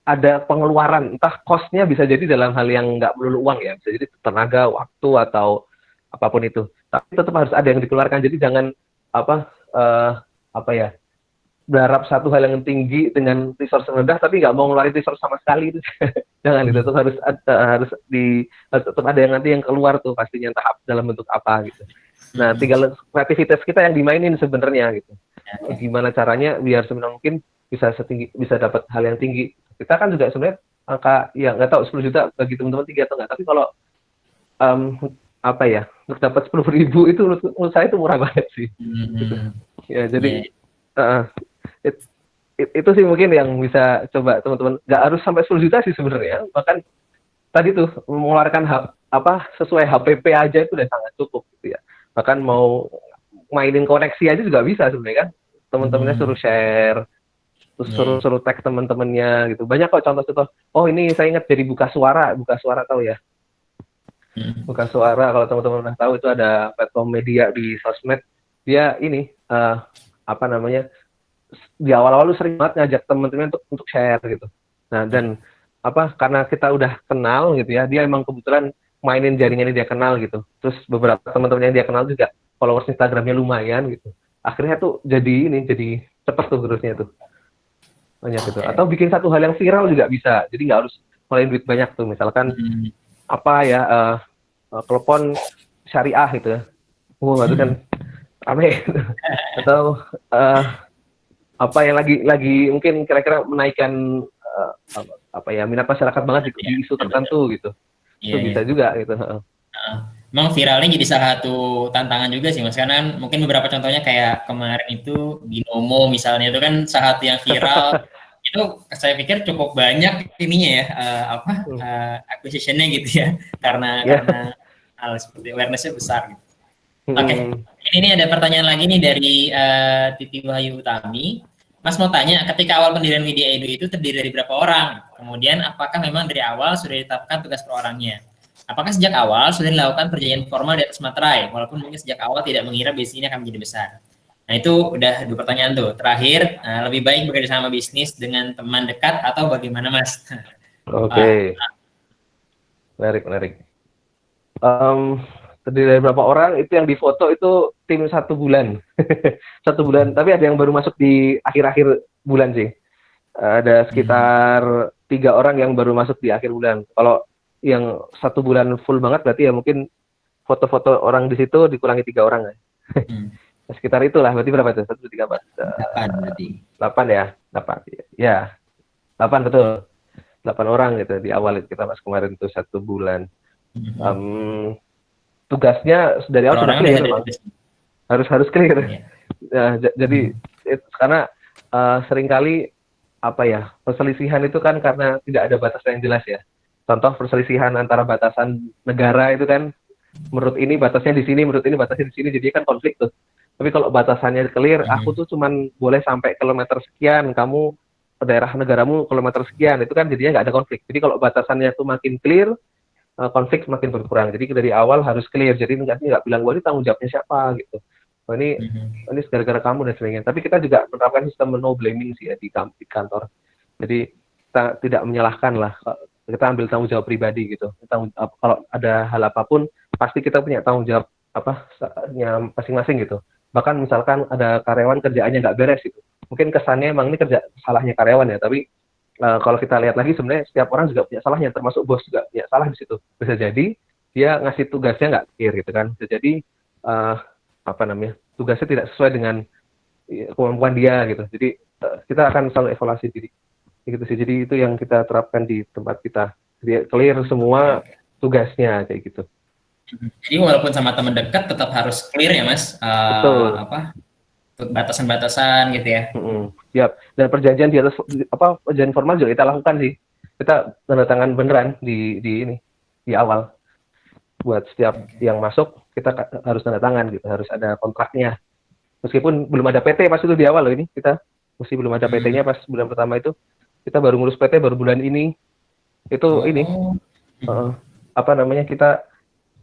ada pengeluaran, entah cost-nya bisa jadi dalam hal yang nggak melulu uang ya, bisa jadi tenaga, waktu atau apapun itu. Tapi tetap harus ada yang dikeluarkan. Jadi jangan berharap satu hal yang tinggi dengan resource rendah tapi nggak mau ngeluarin resource sama sekali itu. Jangan, itu harus tetap ada yang nanti yang keluar tuh pastinya, entah dalam bentuk apa gitu. Nah tinggal kreativitas kita yang dimainin sebenarnya gitu. Gimana caranya biar sebenarnya mungkin bisa dapat hal yang tinggi. Kita kan juga sebenarnya angka ya nggak tahu 10 juta bagi teman-teman tinggi atau nggak, tapi kalau untuk dapat 10.000 itu menurut saya itu murah banget sih. Gitu. Ya jadi itu sih mungkin yang bisa coba teman-teman. Nggak harus sampai 10 juta sih sebenarnya. Bahkan tadi tuh mengeluarkan sesuai HPP aja itu udah sangat cukup gitu ya. Bahkan mau mainin koneksi aja juga bisa sebenarnya kan. Teman-temannya suruh share, terus suruh tag teman-temannya gitu. Banyak kok contoh-contoh. Oh ini saya ingat dari Buka Suara tahu ya. Buka Suara, kalau teman-teman udah tahu itu ada platform media di sosmed. Dia ini di awal-awal lu sering banget ngajak teman-teman untuk share gitu. Nah dan karena kita udah kenal gitu ya, dia emang kebetulan mainin jaringan yang dia kenal gitu. Terus beberapa teman-teman yang dia kenal juga followers Instagramnya lumayan gitu. Akhirnya tuh jadi cepet tuh terusnya tuh banyak gitu. Atau bikin satu hal yang viral juga bisa. Jadi nggak harus ngeluarin duit banyak tuh. Misalkan telepon syariah gitu ya. Itu kan rame. Atau yang lagi mungkin kira-kira menaikkan minat masyarakat banget di isu tertentu gitu. Itu bisa juga gitu. Memang viralnya jadi salah satu tantangan juga sih Mas, karena mungkin beberapa contohnya kayak kemarin itu Binomo misalnya, itu kan salah satu yang viral. Itu saya pikir cukup banyak ininya ya, acquisition-nya gitu ya, karena hal seperti awareness-nya besar gitu. Oke. Ini ada pertanyaan lagi nih dari Titi Wahyu Utami. Mas mau tanya, ketika awal pendirian Widya Edu itu terdiri dari berapa orang? Kemudian apakah memang dari awal sudah ditetapkan tugas per orangnya? Apakah sejak awal sudah dilakukan perjanjian formal di atas materai, walaupun mungkin sejak awal tidak mengira bisnis ini akan menjadi besar? Nah itu udah 2 pertanyaan tuh. Terakhir, lebih baik bekerja sama bisnis dengan teman dekat atau bagaimana Mas? Oke. Menarik. Terdiri dari berapa orang? Itu yang difoto itu tim 1 bulan. 1 bulan, tapi ada yang baru masuk di akhir-akhir bulan sih. Ada sekitar 3 orang yang baru masuk di akhir bulan. Kalau yang 1 bulan full banget berarti ya mungkin foto-foto orang di situ dikurangi 3 orang ya. Sekitar itulah, berarti berapa itu? 1, 2, 3, 4. 8 berarti. 8 ya? 8. Ya. 8 betul. 8 orang gitu di awal kita pas kemarin itu 1 bulan. Tugasnya dari awal sudah clear, harus clear. Jadi karena seringkali apa ya, perselisihan itu kan karena tidak ada batasan yang jelas ya. Contoh perselisihan antara batasan negara itu kan, menurut ini batasnya di sini, menurut ini batasnya di sini, jadi kan konflik tuh. Tapi kalau batasannya clear, aku tuh cuman boleh sampai kilometer sekian, kamu daerah negaramu kilometer sekian, itu kan jadinya nggak ada konflik. Jadi kalau batasannya tuh makin clear, konflik semakin berkurang. Jadi dari awal harus clear. Jadi nggak bilang, wah ini tanggung jawabnya siapa gitu. Wah ini gara-gara kamu dan sebagainya. Tapi kita juga menerapkan sistem no blaming sih ya di kantor. Jadi kita tidak menyalahkan lah. Kita ambil tanggung jawab pribadi gitu. Kalau ada hal apapun, pasti kita punya tanggung jawab masing-masing gitu. Bahkan misalkan ada karyawan kerjaannya nggak beres gitu. Mungkin kesannya emang ini kerja salahnya karyawan ya, tapi kalau kita lihat lagi sebenarnya setiap orang juga punya salahnya, termasuk bos juga punya salah di situ. Bisa jadi dia ngasih tugasnya nggak clear gitu kan. Bisa jadi tugasnya tidak sesuai dengan kemampuan dia gitu. Jadi kita akan selalu evaluasi diri. Gitu sih. Jadi itu yang kita terapkan di tempat kita. Jadi clear semua tugasnya kayak gitu. Jadi walaupun sama teman dekat tetap harus clear ya Mas. Betul. Batasan-batasan gitu ya. Siap. Dan perjanjian di atas perjanjian formal juga kita lakukan sih. Kita tanda tangan beneran di awal. Buat setiap yang masuk kita harus tanda tangan gitu, harus ada kontraknya. Meskipun belum ada PT pas itu di awal loh ini, kita mesti belum ada PT-nya pas bulan pertama itu. Kita baru ngurus PT baru bulan ini. Itu kita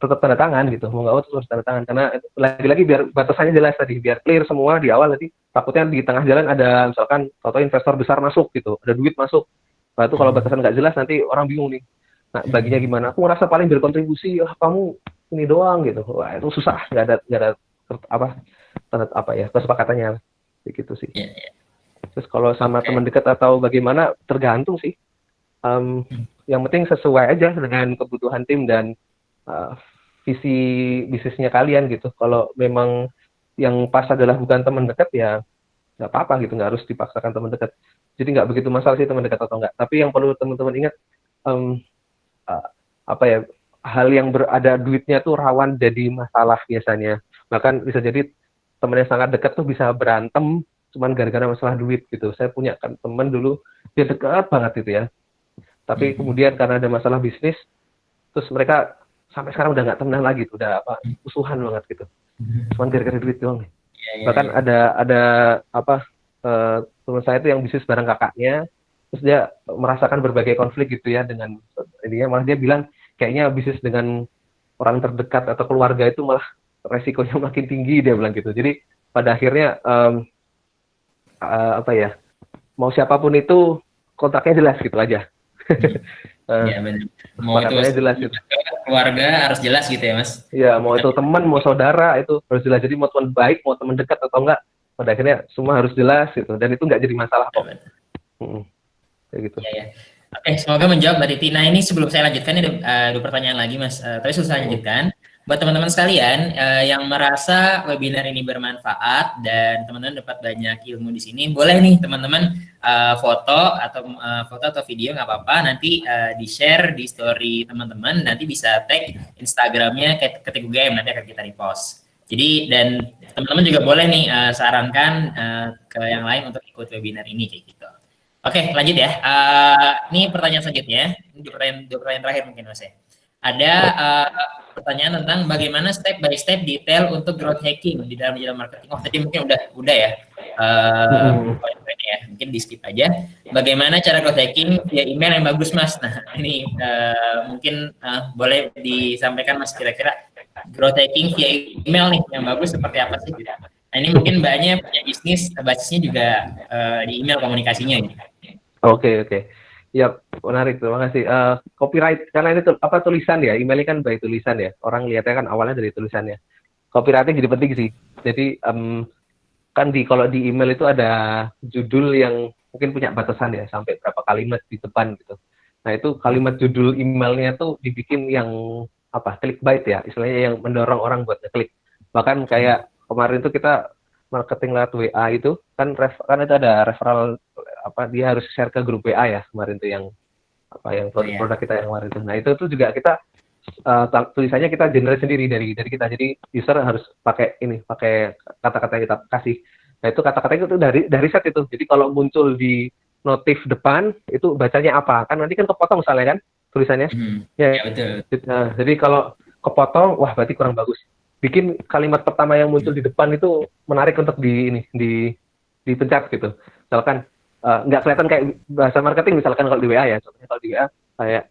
tetap tanda tangan gitu, mau nggak mau harus tanda tangan karena lagi-lagi biar batasannya jelas tadi, biar clear semua di awal. Nanti takutnya di tengah jalan ada misalkan atau investor besar masuk gitu, ada duit masuk. Nah itu kalau batasan nggak jelas nanti orang bingung nih. Nah baginya gimana? Aku ngerasa paling berkontribusi, kamu ini doang gitu. Wah itu susah, nggak ada kesepakatannya begitu sih. Terus kalau sama teman dekat atau bagaimana tergantung sih. Yang penting sesuai aja dengan kebutuhan tim dan visi bisnisnya kalian gitu. Kalau memang yang pas adalah bukan teman dekat ya nggak apa-apa gitu, nggak harus dipaksakan teman dekat. Jadi nggak begitu masalah sih teman dekat atau enggak. Tapi yang perlu teman-teman ingat hal yang berada duitnya tuh rawan jadi masalah biasanya. Bahkan bisa jadi teman yang sangat dekat tuh bisa berantem cuman gara-gara masalah duit gitu. Saya punya kan teman dulu dia dekat banget gitu ya. Tapi kemudian karena ada masalah bisnis, terus mereka sampai sekarang udah nggak temenan lagi, udah musuhan banget gitu. Cuman gara-gara duit doang nih. Bahkan ada teman saya itu yang bisnis bareng kakaknya, terus dia merasakan berbagai konflik gitu ya dengan ininya, malah dia bilang kayaknya bisnis dengan orang terdekat atau keluarga itu malah resikonya makin tinggi, dia bilang gitu. Jadi pada akhirnya mau siapapun itu kontraknya jelas gitu aja. Iya benar. Mau itu jelas gitu. Keluarga harus jelas gitu ya Mas. Iya, mau itu teman, mau saudara itu harus jelas. Jadi mau teman baik, mau teman dekat atau enggak, pada akhirnya semua harus jelas gitu. Dan itu nggak jadi masalah kok. Kayak gitu. Iya. Oke, semoga menjawab Mbak Titi. Nah ini sebelum saya lanjutkan ini ada 2 pertanyaan lagi Mas. Tapi susah lanjutkan. Buat teman-teman sekalian yang merasa webinar ini bermanfaat dan teman-teman dapat banyak ilmu di sini, boleh nih teman-teman foto atau video nggak apa-apa, nanti di-share di story teman-teman, nanti bisa tag Instagramnya Ketik UGM, nanti akan kita repost. Jadi dan teman-teman juga boleh nih sarankan ke yang lain untuk ikut webinar ini kayak gitu. Oke, lanjut ya. Ini pertanyaan selanjutnya, ini dua pertanyaan terakhir mungkin Mas ya. Ada pertanyaan tentang bagaimana step by step detail untuk growth hacking di dalam digital marketing. Oh tadi mungkin udah ya. Mungkin di skip aja. Bagaimana cara growth hacking via email yang bagus Mas? Nah ini mungkin boleh disampaikan Mas kira-kira growth hacking via email nih yang bagus seperti apa sih? Nah ini mungkin banyak punya bisnis basisnya juga di email komunikasinya gitu. Oke. Ya, menarik, terima kasih. Copyright, karena ini tulisan ya, email ini kan by tulisan ya. Orang lihatnya kan awalnya dari tulisannya. Copyrightnya jadi penting sih. Jadi kan kalau di email itu ada judul yang mungkin punya batasan ya, sampai berapa kalimat di depan gitu. Nah itu kalimat judul emailnya tuh dibikin yang clickbait ya, istilahnya yang mendorong orang buat ngeklik. Bahkan kayak kemarin tuh kita marketing lewat WA itu kan itu ada referral dia harus share ke grup WA ya kemarin tuh yang produk kita yang kemarin itu. Nah itu tuh juga kita tulisannya kita generate sendiri dari kita. Jadi user harus pakai kata-kata yang kita kasih. Nah itu kata-katanya itu dari set itu. Jadi kalau muncul di notif depan itu bacanya apa? Kan nanti kan kepotong misalnya kan tulisannya. Ya betul. Nah, jadi kalau kepotong, wah berarti kurang bagus. Bikin kalimat pertama yang muncul di depan itu menarik untuk dipencet gitu. Misalkan nggak kelihatan kayak bahasa marketing misalkan kalau di WA ya. Contohnya kalau di WA kayak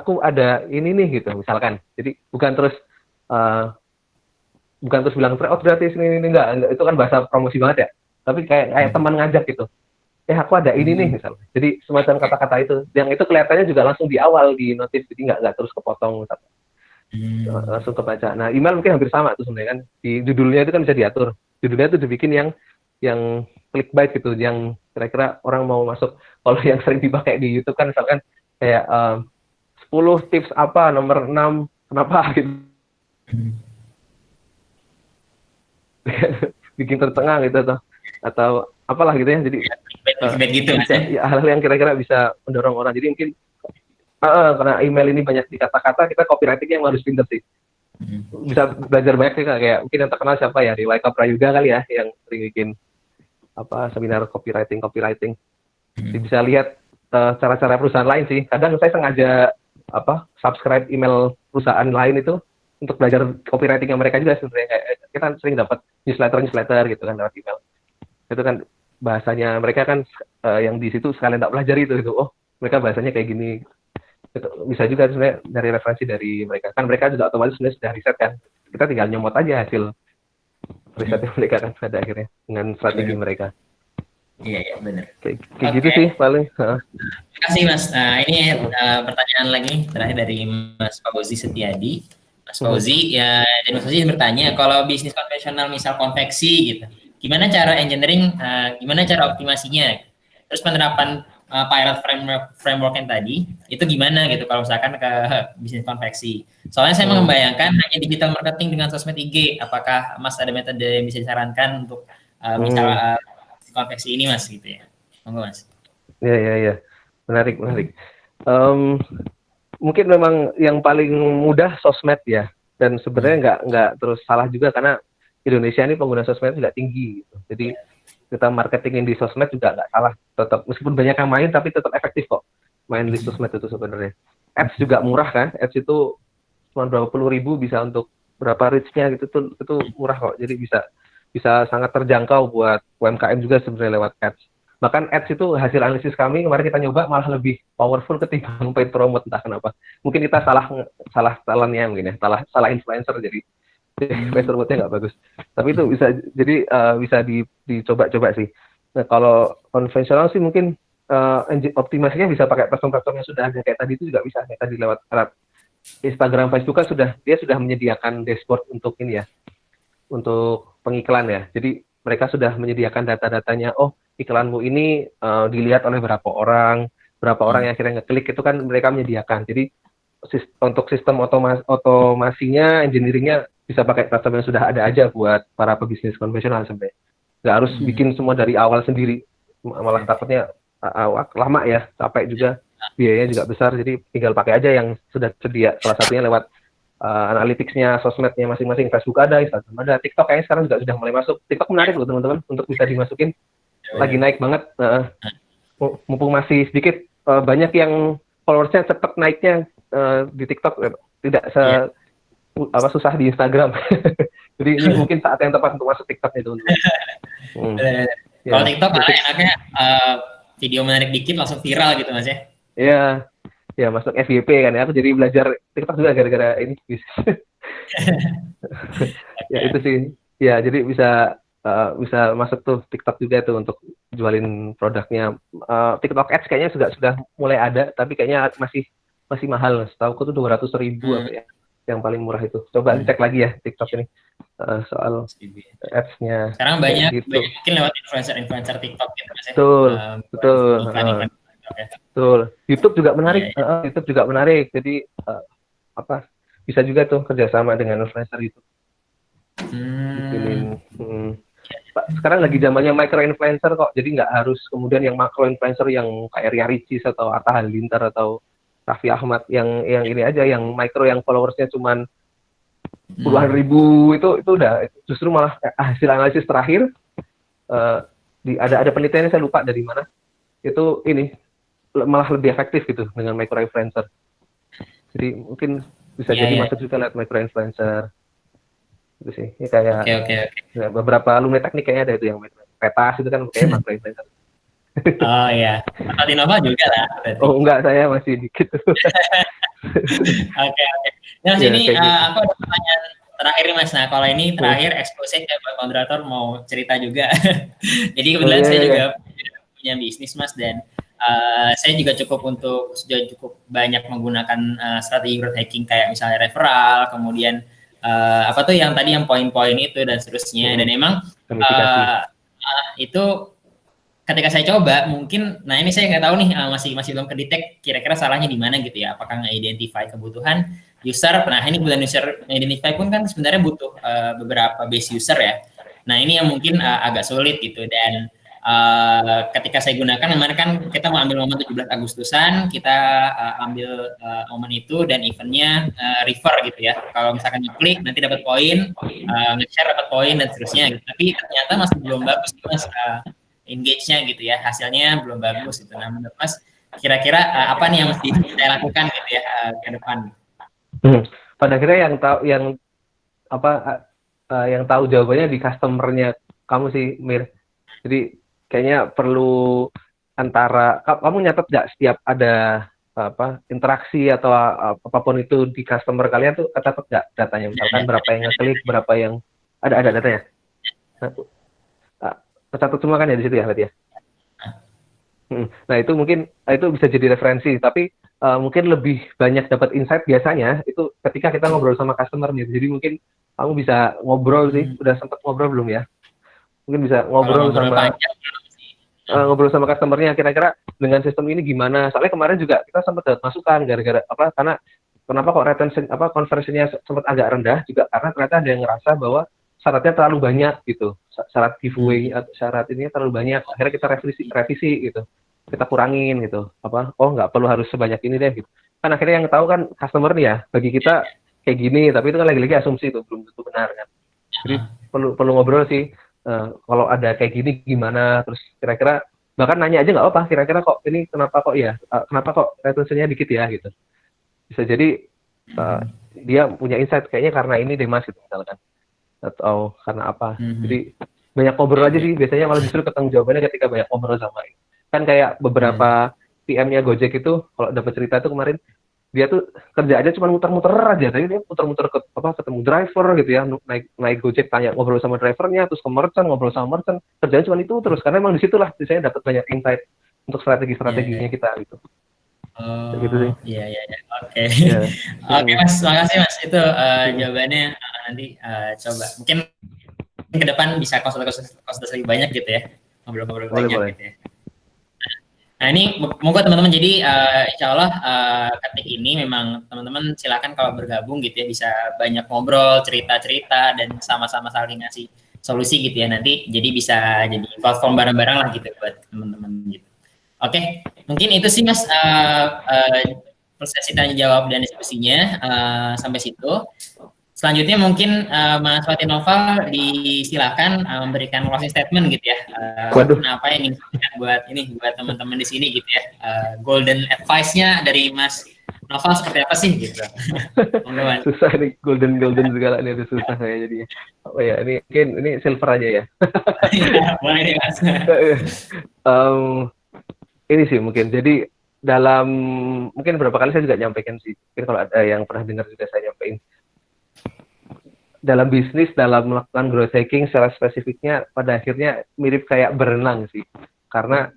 aku ada ini nih gitu misalkan. Jadi bukan terus bilang oh gratis ini enggak, itu kan bahasa promosi banget ya. Tapi kayak teman ngajak gitu. Aku ada ini nih misalnya. Jadi semacam kata-kata itu, yang itu kelihatannya juga langsung di awal di notif, jadi nggak terus kepotong misalnya. Langsung kebaca. Nah email mungkin hampir sama tuh sebenarnya kan. Di judulnya itu kan bisa diatur. Judulnya itu dibikin yang clickbait gitu, yang kira-kira orang mau masuk. Kalau yang sering dipakai di YouTube kan misalkan kayak 10 tips apa nomor 6 kenapa gitu. Bikin tercengang gitu atau apalah gitu ya. Jadi gitu ya, hal-hal yang kira-kira bisa mendorong orang. Jadi mungkin karena email ini banyak di kata-kata, kita copywriting yang harus pinter sih. Bisa belajar banyak sih kayak mungkin yang terkenal siapa ya, di Waika Prayuga kali ya, yang sering bikin seminar copywriting. Jadi bisa lihat cara-cara perusahaan lain sih. Kadang saya sengaja subscribe email perusahaan lain itu untuk belajar copywriting yang mereka juga sebenarnya. Kayak kita sering dapat newsletter gitu kan lewat email. Itu kan bahasanya mereka kan yang di situ sekalian tak pelajari itu. Oh, mereka bahasanya kayak gini. Itu bisa juga sebenarnya dari referensi dari mereka. Kan mereka juga otomatis sudah riset kan. Kita tinggal nyomot aja hasil risetnya mereka kan pada akhirnya dengan strategi mereka. Iya benar. Kayak gitu sih paling. Terima kasih Mas. Ini pertanyaan lagi terakhir dari Mas Fauzi Setiadi. Mas Fauzi dan Mas Fauzi bertanya, kalau bisnis konvensional misal konveksi gitu, gimana cara engineering, gimana cara optimasinya? Terus penerapan pilot framework yang tadi itu gimana gitu kalau misalkan ke bisnis konveksi? Soalnya saya membayangkan hanya digital marketing dengan sosmed IG. Apakah Mas ada metode yang bisa disarankan untuk misalnya konveksi ini Mas gitu ya? Monggo Mas. Iya. Menarik. Mungkin memang yang paling mudah sosmed ya. Dan sebenarnya nggak terus salah juga karena Indonesia ini pengguna sosmed juga tinggi gitu. Jadi kita marketingin di sosmed juga nggak salah. Tetap meskipun banyak yang main tapi tetap efektif kok main di sosmed itu sebenarnya. Ads juga murah kan. Ads itu cuma berapa puluh ribu bisa untuk berapa reach-nya gitu itu murah kok. Jadi bisa sangat terjangkau buat UMKM juga sebenarnya lewat ads. Bahkan ads itu hasil analisis kami kemarin kita nyoba malah lebih powerful ketimbang paid promote, entah kenapa. Mungkin kita salah talentnya mungkin ya, salah influencer jadi paid promote-nya nggak bagus. Tapi itu bisa dicoba-coba sih. Nah kalau konvensional sih mungkin optimasinya bisa pakai platform-platform yang sudah ada kayak tadi itu juga bisa. Kayak tadi lewat Instagram, Facebook kan dia sudah menyediakan dashboard untuk ini ya. Untuk pengiklan ya. Jadi mereka sudah menyediakan data-datanya. Oh, iklanmu ini dilihat oleh berapa orang yang akhirnya ngeklik, itu kan mereka menyediakan. Jadi untuk sistem otomasinya, engineeringnya bisa pakai platform yang sudah ada aja buat para pebisnis konvensional sampai. Nggak harus bikin semua dari awal sendiri. Malah takutnya lama ya, capek juga, biayanya juga besar. Jadi tinggal pakai aja yang sudah sedia. Salah satunya lewat analytics-nya, sosmednya masing-masing. Facebook ada, Instagram ada, TikTok kayaknya sekarang juga sudah mulai masuk. TikTok menarik loh teman-teman untuk bisa dimasukin. Lagi naik banget. Mumpung masih sedikit, banyak yang followersnya cepat naiknya di TikTok, tidak susah di Instagram. Jadi ini mungkin saat yang tepat untuk masuk TikTok itu. Kalau TikTok enaknya video menarik dikit langsung viral gitu Mas ya? Iya. Ya masuk FYP kan ya, aku jadi belajar TikTok juga gara-gara ini. Ya itu sih, ya jadi bisa masuk tuh TikTok juga tuh untuk jualin produknya. TikTok Ads kayaknya sudah mulai ada, tapi kayaknya masih mahal. Setahu aku tuh 200.000 apa ya, yang paling murah itu. Coba cek lagi ya TikTok ini soal ads-nya. Sekarang banyak mungkin lewat influencer TikTok gitu Mas ya. Betul. Betul. YouTube juga menarik. YouTube juga menarik. Jadi bisa juga tuh kerjasama dengan influencer YouTube. Sekarang lagi zamannya micro influencer kok. Jadi nggak harus kemudian yang macro influencer yang kayak Ria Ricis atau Atta Halilintar atau Raffi Ahmad, yang ini aja, yang micro yang followersnya cuman puluhan ribu itu udah justru malah hasil analisis terakhir ada penelitiannya saya lupa dari mana itu ini malah lebih efektif gitu dengan micro influencer. Jadi mungkin bisa jadi masuk juga lihat micro influencer itu sih. Ini kayak ya, beberapa alumni teknik kayaknya ada itu yang petas itu kan kayak macro influencer. Oh iya, Pak Dinova juga lah. Berarti. Oh enggak, saya masih dikit. Oke. Nah ini aku ada pertanyaan terakhir Mas. Nah kalau ini terakhir eksklusif ya buat moderator mau cerita juga. Jadi kebetulan saya juga punya bisnis Mas dan saya juga sudah cukup banyak menggunakan strategi growth hacking kayak misalnya referral, kemudian apa tuh yang tadi yang poin-poin itu dan seterusnya. Dan emang itu ketika saya coba mungkin, nah ini saya nggak tahu nih masih belum kedetek kira-kira salahnya di mana gitu ya. Apakah nge-identify kebutuhan user? Nah ini kebutuhan user identify pun kan sebenarnya butuh beberapa base user ya. Nah ini yang mungkin agak sulit gitu dan ketika saya gunakan kemarin kan kita mau ambil momen 17 Agustusan, kita ambil momen itu dan eventnya refer gitu ya. Kalau misalkan klik nanti dapat poin, nge-share dapat poin dan seterusnya. Gitu. Tapi ternyata masih belum bagus Mas. Engage-nya gitu ya, hasilnya belum bagus gitu. Nah, menurut Mas, kira-kira apa nih yang mesti saya lakukan gitu ya ke depan? Pada akhirnya yang tahu jawabannya di customer-nya kamu sih, Mir. Jadi kayaknya perlu antara kamu nyatet nggak setiap ada interaksi atau apapun itu di customer kalian tuh catat nggak datanya, misalkan berapa yang ngeklik, berapa yang ada datanya. Tercatat semua kan ya di situ ya berarti ya. Nah itu mungkin itu bisa jadi referensi, tapi mungkin lebih banyak dapat insight biasanya itu ketika kita ngobrol sama customer-nya. Jadi mungkin kamu bisa ngobrol sih, udah sempat ngobrol belum ya? Mungkin bisa ngobrol sama customer-nya kira-kira dengan sistem ini gimana? Soalnya kemarin juga kita sempat dapat masukan gara-gara karena kenapa kok retention conversion-nya sempat agak rendah juga karena ternyata ada yang ngerasa bahwa syaratnya terlalu banyak gitu, syarat giveaway atau syarat ini terlalu banyak, akhirnya kita revisi gitu, kita kurangin gitu, nggak perlu harus sebanyak ini deh gitu, kan akhirnya yang tahu kan customer nih ya, bagi kita kayak gini, tapi itu kan lagi-lagi asumsi itu belum tentu benar kan, jadi perlu ngobrol sih, kalau ada kayak gini gimana, terus kira-kira bahkan nanya aja nggak apa, kira-kira kok ini kenapa kok retentionnya dikit ya gitu, bisa jadi dia punya insight kayaknya karena ini deh Mas gitu misalkan. Atau karena apa. Jadi banyak ngobrol aja sih, biasanya malah justru ketemu jawabannya ketika banyak ngobrol sama ini. Kan kayak beberapa PM-nya Gojek itu kalau dapat cerita tuh kemarin dia tuh kerja aja cuma muter-muter aja, tapi dia muter-muter ketemu driver gitu ya, naik Gojek tanya ngobrol sama drivernya, terus ke merchant ngobrol sama merchant, kerjanya cuma itu terus karena emang di situlah biasanya dapat banyak insight untuk strategi-strateginya kita gitu. Gitu sih. Iya. Oke. Oke Mas, makasih Mas. Itu jawabannya nanti coba. Mungkin ke depan bisa konsultasi lebih banyak gitu ya. Ngobrol-ngobrol banyak gitu ya. Nah ini monggo teman-teman. Jadi insya Allah ketik ini memang teman-teman silakan kalau bergabung gitu ya bisa banyak ngobrol, cerita-cerita dan sama-sama saling ngasih solusi gitu ya. Nanti jadi bisa jadi platform bareng-bareng lah gitu buat teman-teman gitu. Oke, mungkin itu sih Mas sesi tanya jawab dan diskusinya sampai situ. Selanjutnya mungkin Mas Fatin Noval disilakan memberikan closing statement gitu ya. Apa yang ingin disampaikan buat teman-teman di sini gitu ya. Golden advice-nya dari Mas Noval seperti apa sih gitu. Susah nih golden segala ini udah susah saya jadinya. Oh ya, ini silver aja ya. Iya, boleh nih Mas. Ini sih mungkin jadi mungkin beberapa kali saya juga nyampaikan sih, mungkin kalau ada yang pernah dengar juga saya nyampaikan dalam bisnis, dalam melakukan growth hacking secara spesifiknya pada akhirnya mirip kayak berenang sih, karena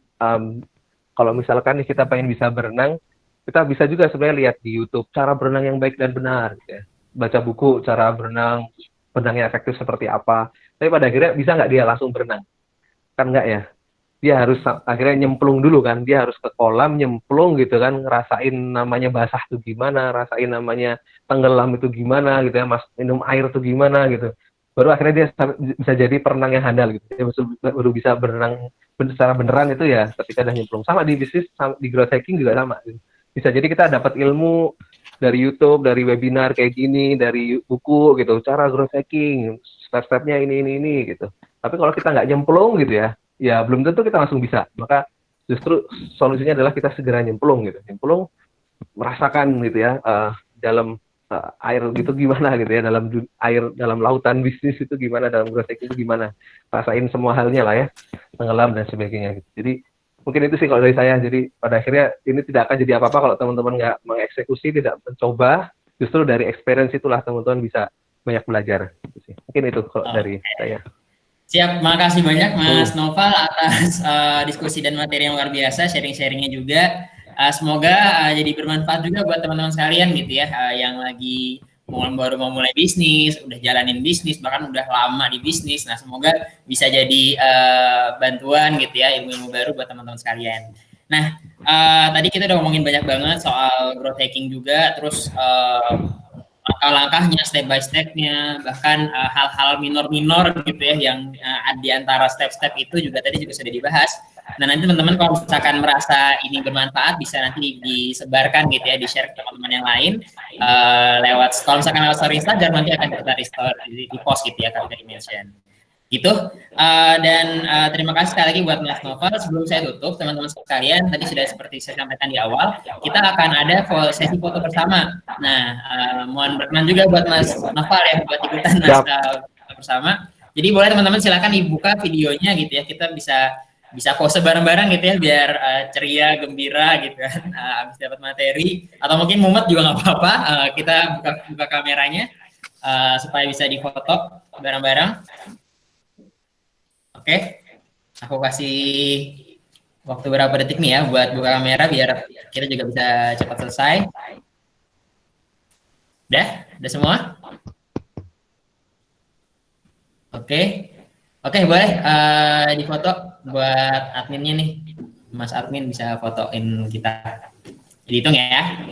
kalau misalkan nih kita pengen bisa berenang, kita bisa juga sebenarnya lihat di YouTube cara berenang yang baik dan benar gitu ya, baca buku cara berenangnya efektif seperti apa, tapi pada akhirnya bisa nggak dia langsung berenang? Kan nggak ya. Dia harus akhirnya nyemplung dulu kan, dia harus ke kolam nyemplung gitu kan, ngerasain namanya basah tuh gimana, rasain namanya tenggelam itu gimana gitu ya, minum air tuh gimana gitu, baru akhirnya dia bisa jadi perenang yang handal gitu, dia baru bisa berenang secara beneran itu ya ketika udah nyemplung. Sama di bisnis, di growth hacking juga sama gitu. Bisa jadi kita dapat ilmu dari YouTube, dari webinar kayak gini, dari buku gitu, cara growth hacking, step-stepnya ini gitu. Tapi kalau kita nggak nyemplung gitu ya belum tentu kita langsung bisa. Maka justru solusinya adalah kita segera nyemplung gitu, nyemplung, merasakan gitu ya dalam air gitu gimana gitu ya, dalam air, dalam lautan bisnis itu gimana, dalam growth hacking itu gimana, rasain semua halnya lah ya, tenggelam dan sebagainya gitu. Jadi mungkin itu sih kalau dari saya. Jadi pada akhirnya ini tidak akan jadi apa-apa kalau teman-teman nggak mengeksekusi, tidak mencoba. Justru dari experience itulah teman-teman bisa banyak belajar gitu sih. Mungkin itu kalau dari saya. Siap, makasih banyak Mas Noval atas diskusi dan materi yang luar biasa, sharing-sharingnya juga. Semoga jadi bermanfaat juga buat teman-teman sekalian gitu ya, yang lagi baru mau mulai bisnis, udah jalanin bisnis, bahkan udah lama di bisnis. Nah, semoga bisa jadi bantuan gitu ya, ilmu-ilmu baru buat teman-teman sekalian. Nah, tadi kita udah ngomongin banyak banget soal growth hacking juga, terus langkah-langkahnya, step by step-nya, bahkan hal-hal minor-minor gitu ya, yang di antara step-step itu juga tadi juga sudah dibahas. Nah, nanti teman-teman kalau misalkan merasa ini bermanfaat, bisa nanti disebarkan gitu ya, di-share ke teman-teman yang lain, kalau misalkan lewat story Instagram, nanti akan kita restore, di post gitu ya, kalau dari mention. Gitu. Dan terima kasih sekali lagi buat Mas Noval. Sebelum saya tutup, teman-teman sekalian, tadi sudah seperti saya sampaikan di awal, kita akan ada sesi foto bersama. Nah, mohon berkenan juga buat Mas Noval ya, buat ikutan Mas foto bersama. Jadi boleh teman-teman silakan dibuka videonya gitu ya, kita bisa pose bareng-bareng gitu ya, biar ceria, gembira gitu kan, habis dapat materi, atau mungkin mumet juga nggak apa-apa, kita buka kameranya supaya bisa difoto bareng-bareng. Oke, aku kasih waktu berapa detik nih ya buat buka kamera biar kita juga bisa cepat selesai. Udah semua? Oke, boleh difoto buat adminnya nih, Mas admin bisa fotoin kita. Dihitung ya.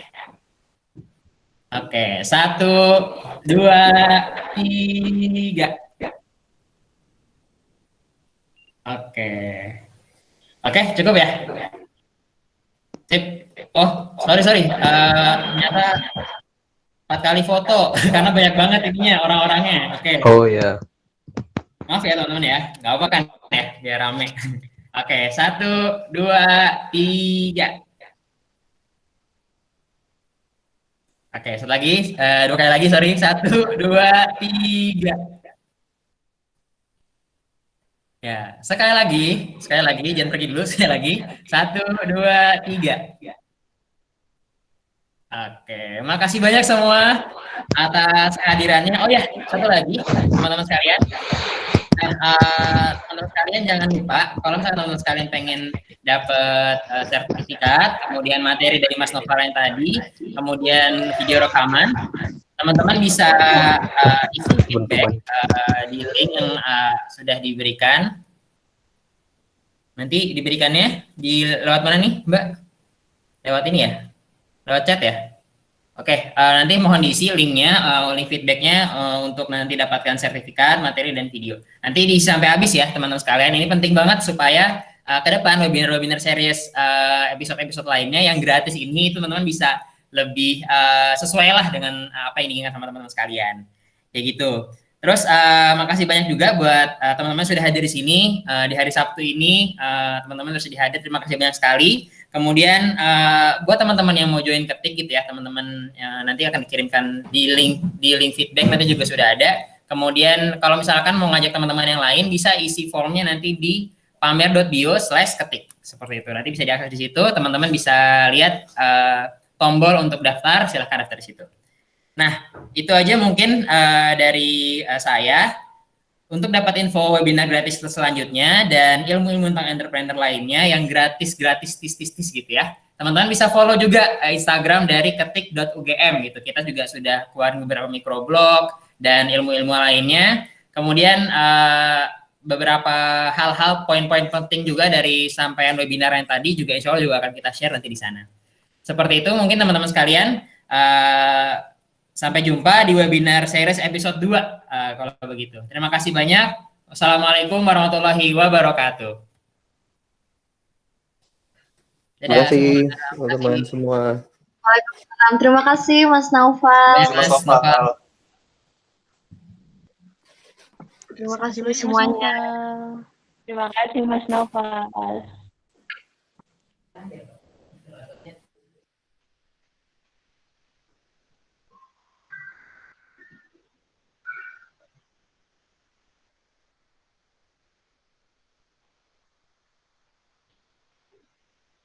Oke, 1, 2, 3. Oke, cukup ya? Sip. Oh, sorry. Ternyata 4 kali foto karena banyak banget ininya orang-orangnya. Oke. Oh ya. Maaf ya teman-teman ya, nggak apa kan ya, biar rame. Oke, 1, 2, 3. Oke, satu lagi, 2 kali lagi, sorry. 1, 2, 3. Ya, sekali lagi, jangan pergi dulu, sekali lagi. 1, 2, 3. Oke, makasih banyak semua atas kehadirannya. Oh ya, satu lagi, teman-teman sekalian. Teman-teman sekalian jangan lupa, kalau misalnya teman-teman sekalian pengen dapat sertifikat, kemudian materi dari Mas Noval yang tadi, kemudian video rekaman, teman-teman bisa isi feedback di link yang sudah diberikan. Nanti diberikannya lewat mana nih, Mbak? Lewat ini ya? Lewat chat ya? Oke, nanti mohon diisi linknya, link feedbacknya untuk nanti dapatkan sertifikat, materi, dan video. Nanti diisi sampai habis ya, teman-teman sekalian. Ini penting banget supaya ke depan webinar-webinar series episode-episode lainnya yang gratis ini, teman-teman bisa lebih sesuai lah dengan apa yang diinginkan sama teman-teman sekalian. Kayak gitu. Terus makasih banyak juga buat teman-teman sudah hadir di sini di hari Sabtu ini, teman-teman sudah hadir, terima kasih banyak sekali. Kemudian buat teman-teman yang mau join ketik gitu ya, teman-teman nanti akan dikirimkan di link feedback, nanti juga sudah ada. Kemudian kalau misalkan mau ngajak teman-teman yang lain, bisa isi formnya nanti di pamer.bio/ketik seperti itu. Nanti bisa diakses di situ, teman-teman bisa lihat tombol untuk daftar, silahkan daftar di situ. Nah, itu aja mungkin dari saya. Untuk dapat info webinar gratis selanjutnya dan ilmu-ilmu tentang entrepreneur lainnya yang gratis tis gitu ya, teman-teman bisa follow juga Instagram dari ketik.ugm gitu. Kita juga sudah keluarin beberapa microblog dan ilmu-ilmu lainnya. Kemudian beberapa hal-hal, poin-poin penting juga dari sampaian webinar yang tadi juga insya Allah juga akan kita share nanti di sana. Seperti itu mungkin teman-teman sekalian. Sampai jumpa di webinar series episode 2 kalau begitu. Terima kasih banyak. Wassalamualaikum warahmatullahi wabarakatuh. Terima kasih teman-teman semua. Waalaikumsalam. Terima kasih Mas Naufal. Yes, Mas Novel. Terima kasih semuanya. Terima kasih Mas Noval.